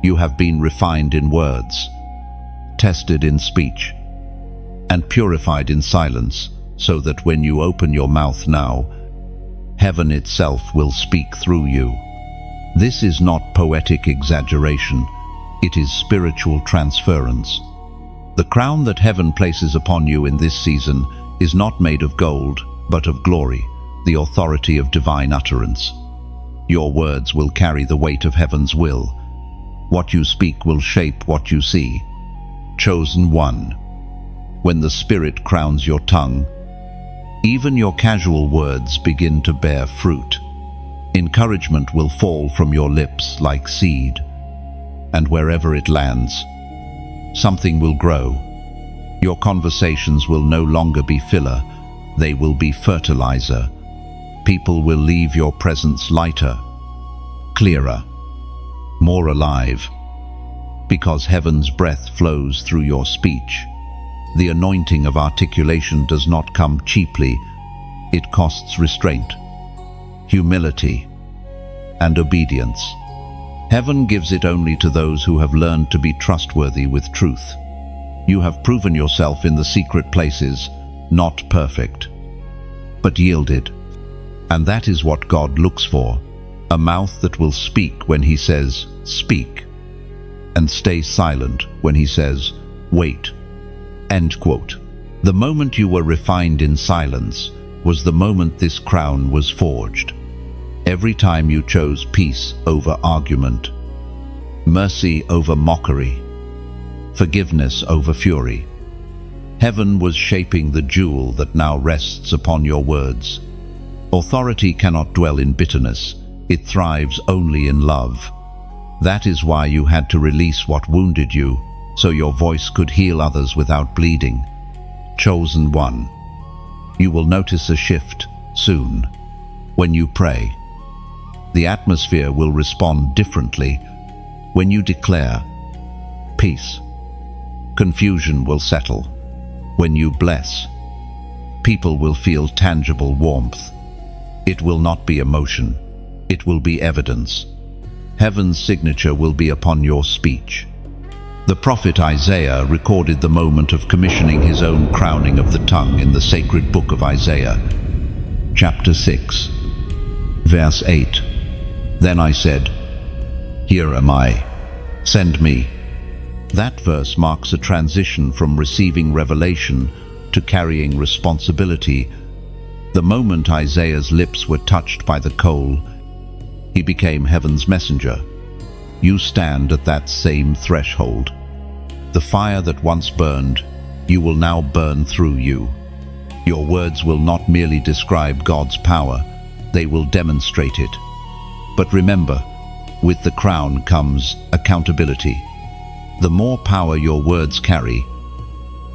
You have been refined in words, tested in speech, and purified in silence, so that when you open your mouth now, heaven itself will speak through you. This is not poetic exaggeration, it is spiritual transference. The crown that heaven places upon you in this season is not made of gold, but of glory, the authority of divine utterance. Your words will carry the weight of heaven's will. What you speak will shape what you see. Chosen one. When the Spirit crowns your tongue, even your casual words begin to bear fruit. Encouragement will fall from your lips like seed, and wherever it lands, something will grow. Your conversations will no longer be filler, they will be fertilizer. People will leave your presence lighter, clearer, more alive, because heaven's breath flows through your speech. The anointing of articulation does not come cheaply. It costs restraint, humility, and obedience. Heaven gives it only to those who have learned to be trustworthy with truth. You have proven yourself in the secret places, not perfect, but yielded. And that is what God looks for, a mouth that will speak when He says, speak, and stay silent when He says, wait. End quote. The moment you were refined in silence was the moment this crown was forged. Every time you chose peace over argument, mercy over mockery, forgiveness over fury, heaven was shaping the jewel that now rests upon your words. Authority cannot dwell in bitterness, it thrives only in love. That is why you had to release what wounded you, so your voice could heal others without bleeding. Chosen one. You will notice a shift soon. When you pray, the atmosphere will respond differently. When you declare peace, confusion will settle. When you bless, people will feel tangible warmth. It will not be emotion, it will be evidence. Heaven's signature will be upon your speech. The prophet Isaiah recorded the moment of commissioning his own crowning of the tongue in the sacred book of Isaiah, chapter 6, verse 8. Then I said, "Here am I, send me." That verse marks a transition from receiving revelation to carrying responsibility. The moment Isaiah's lips were touched by the coal, he became heaven's messenger. You stand at that same threshold. The fire that once burned, you will now burn through you. Your words will not merely describe God's power, they will demonstrate it. But remember, with the crown comes accountability. The more power your words carry,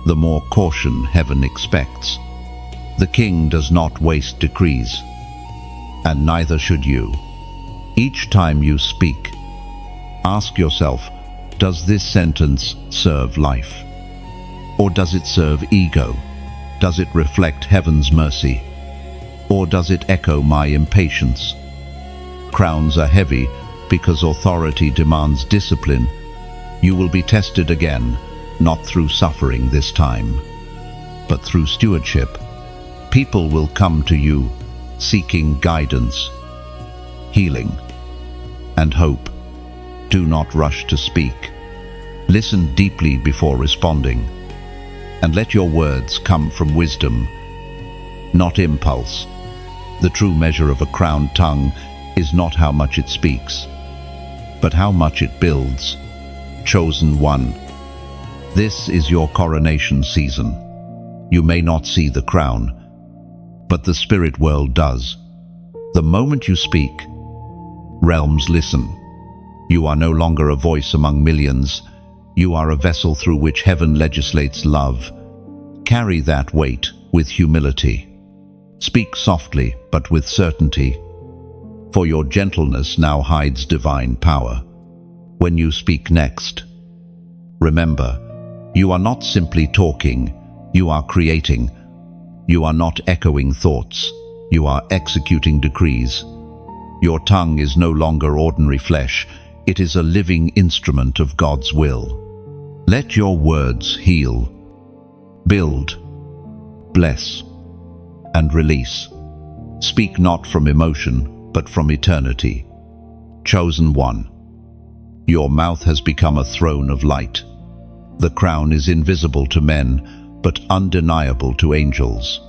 the more caution heaven expects. The king does not waste decrees, and neither should you. Each time you speak, Ask yourself, does this sentence serve life? Or does it serve ego? Does it reflect heaven's mercy? Or does it echo my impatience? Crowns are heavy because authority demands discipline. You will be tested again, not through suffering this time, but through stewardship. People will come to you seeking guidance, healing, and hope. Do not rush to speak. Listen deeply before responding, and let your words come from wisdom, not impulse. The true measure of a crowned tongue is not how much it speaks, but how much it builds. Chosen one, this is your coronation season. You may not see the crown, but the spirit world does. The moment you speak, realms listen. You are no longer a voice among millions. You are a vessel through which heaven legislates love. Carry that weight with humility. Speak softly, but with certainty, for your gentleness now hides divine power. When you speak next, remember, you are not simply talking, you are creating. You are not echoing thoughts, you are executing decrees. Your tongue is no longer ordinary flesh, it is a living instrument of God's will. Let your words heal, build, bless, and release. Speak not from emotion, but from eternity. Chosen one, your mouth has become a throne of light. The crown is invisible to men, but undeniable to angels.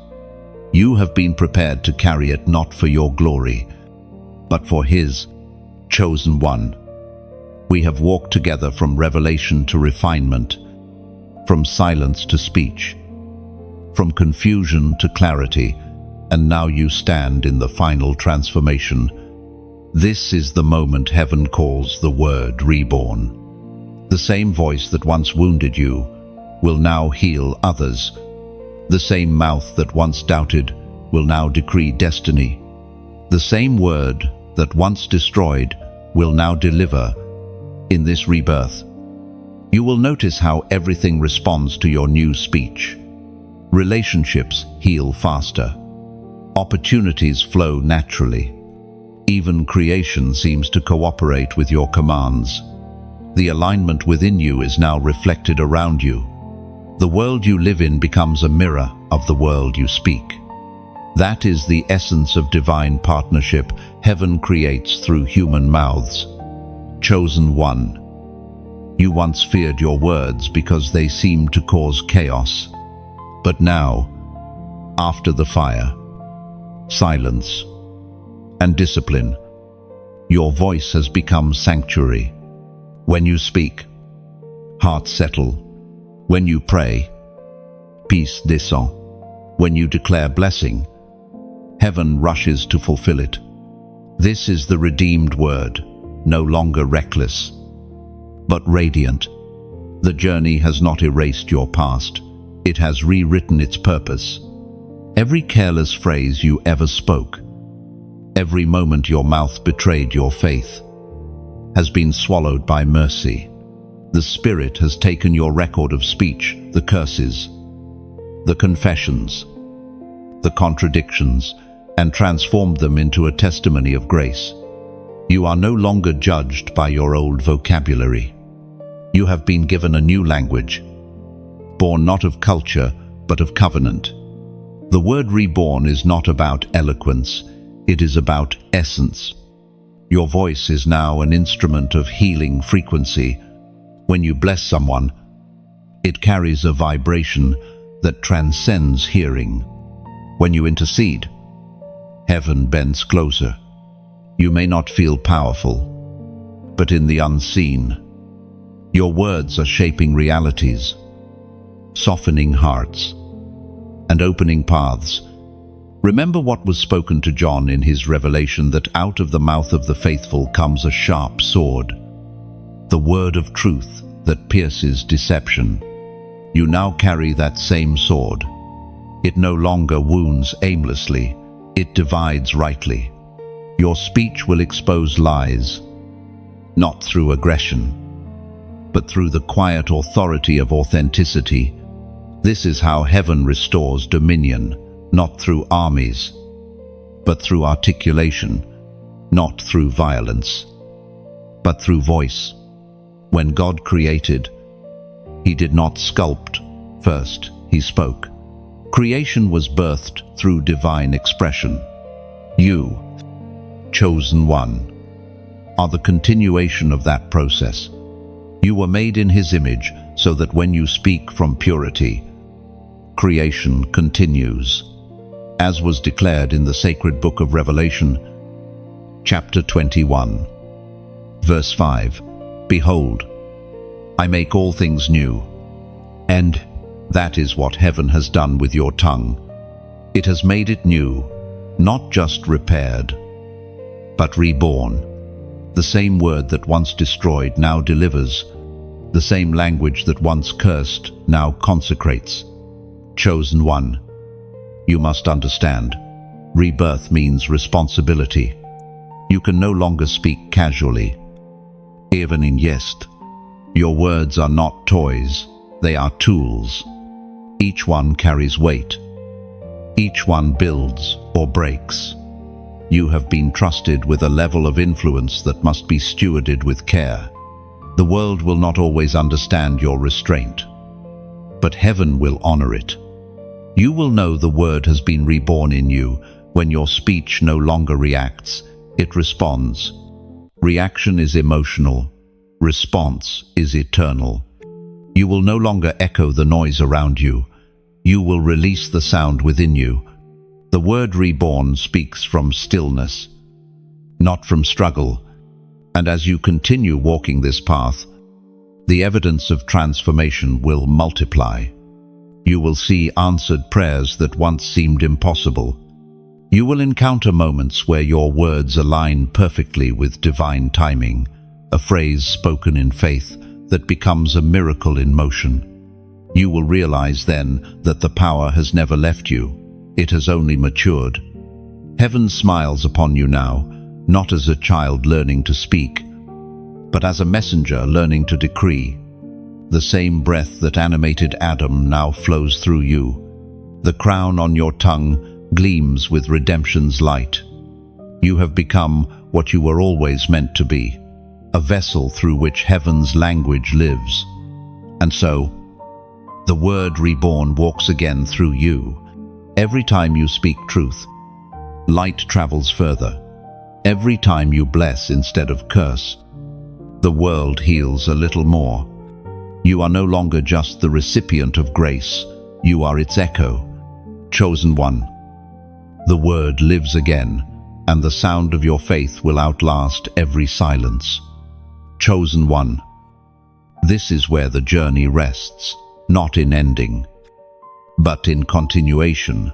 You have been prepared to carry it not for your glory, but for His. Chosen one, we have walked together from revelation to refinement, from silence to speech, from confusion to clarity, and now you stand in the final transformation. This is the moment heaven calls the word reborn. The same voice that once wounded you will now heal others. The same mouth that once doubted will now decree destiny. The same word that once destroyed will now deliver. In this rebirth, you will notice how everything responds to your new speech. Relationships heal faster. Opportunities flow naturally. Even creation seems to cooperate with your commands. The alignment within you is now reflected around you. The world you live in becomes a mirror of the world you speak. That is the essence of divine partnership heaven creates through human mouths. Chosen one, you once feared your words because they seemed to cause chaos. But now, after the fire, silence, and discipline, your voice has become sanctuary. When you speak, hearts settle. When you pray, peace descend. When you declare blessing, heaven rushes to fulfill it. This is the redeemed word, no longer reckless, but radiant. The journey has not erased your past, it has rewritten its purpose. Every careless phrase you ever spoke, every moment your mouth betrayed your faith, has been swallowed by mercy. The Spirit has taken your record of speech, the curses, the confessions, the contradictions, and transformed them into a testimony of grace. You are no longer judged by your old vocabulary. You have been given a new language, born not of culture, but of covenant. The word reborn is not about eloquence, it is about essence. Your voice is now an instrument of healing frequency. When you bless someone, it carries a vibration that transcends hearing. When you intercede, heaven bends closer. You may not feel powerful, but in the unseen, your words are shaping realities, softening hearts, and opening paths. Remember what was spoken to John in his revelation, that out of the mouth of the faithful comes a sharp sword, the word of truth that pierces deception. You now carry that same sword. It no longer wounds aimlessly, it divides rightly. Your speech will expose lies, not through aggression, but through the quiet authority of authenticity. This is how heaven restores dominion, not through armies, but through articulation, not through violence, but through voice. When God created, He did not sculpt. First, He spoke. Creation was birthed through divine expression. You, chosen one, are the continuation of that process. You were made in His image so that when you speak from purity, creation continues, as was declared in the sacred book of Revelation, chapter 21, verse 5. Behold, I make all things new. And that is what heaven has done with your tongue. It has made it new, not just repaired, but reborn. The same word that once destroyed now delivers. The same language that once cursed now consecrates. Chosen one, you must understand. Rebirth means responsibility. You can no longer speak casually, even in jest. Your words are not toys, they are tools. Each one carries weight. Each one builds or breaks. You have been trusted with a level of influence that must be stewarded with care. The world will not always understand your restraint, but heaven will honor it. You will know the word has been reborn in you when your speech no longer reacts, it responds. Reaction is emotional. Response is eternal. You will no longer echo the noise around you. You will release the sound within you. The word reborn speaks from stillness, not from struggle. And as you continue walking this path, the evidence of transformation will multiply. You will see answered prayers that once seemed impossible. You will encounter moments where your words align perfectly with divine timing, a phrase spoken in faith that becomes a miracle in motion. You will realize then that the power has never left you. It has only matured. Heaven smiles upon you now, not as a child learning to speak, but as a messenger learning to decree. The same breath that animated Adam now flows through you. The crown on your tongue gleams with redemption's light. You have become what you were always meant to be, a vessel through which heaven's language lives. And so, the word reborn walks again through you. Every time you speak truth, light travels further. Every time you bless instead of curse, the world heals a little more. You are no longer just the recipient of grace, you are its echo. Chosen one, the word lives again, and the sound of your faith will outlast every silence. Chosen one, this is where the journey rests, not in ending, but in continuation.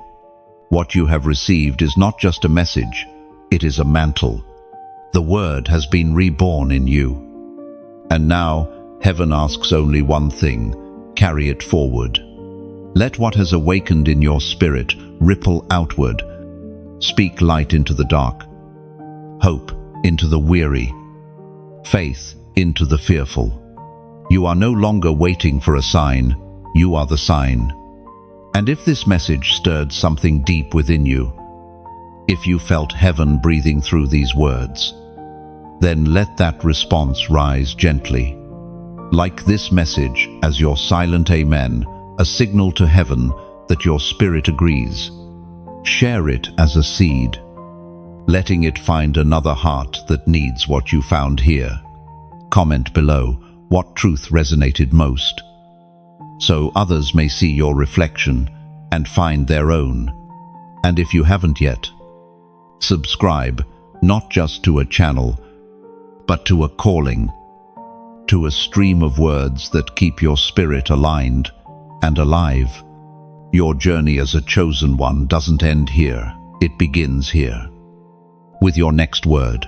What you have received is not just a message, it is a mantle. The word has been reborn in you. And now, heaven asks only one thing: carry it forward. Let what has awakened in your spirit ripple outward. Speak light into the dark, hope into the weary, faith into the fearful. You are no longer waiting for a sign, you are the sign. And if this message stirred something deep within you, if you felt heaven breathing through these words, then let that response rise gently. Like this message as your silent amen, a signal to heaven that your spirit agrees. Share it as a seed, letting it find another heart that needs what you found here. Comment below what truth resonated most, so others may see your reflection and find their own. And if you haven't yet, subscribe, not just to a channel, but to a calling, to a stream of words that keep your spirit aligned and alive. Your journey as a chosen one doesn't end here, it begins here, with your next word.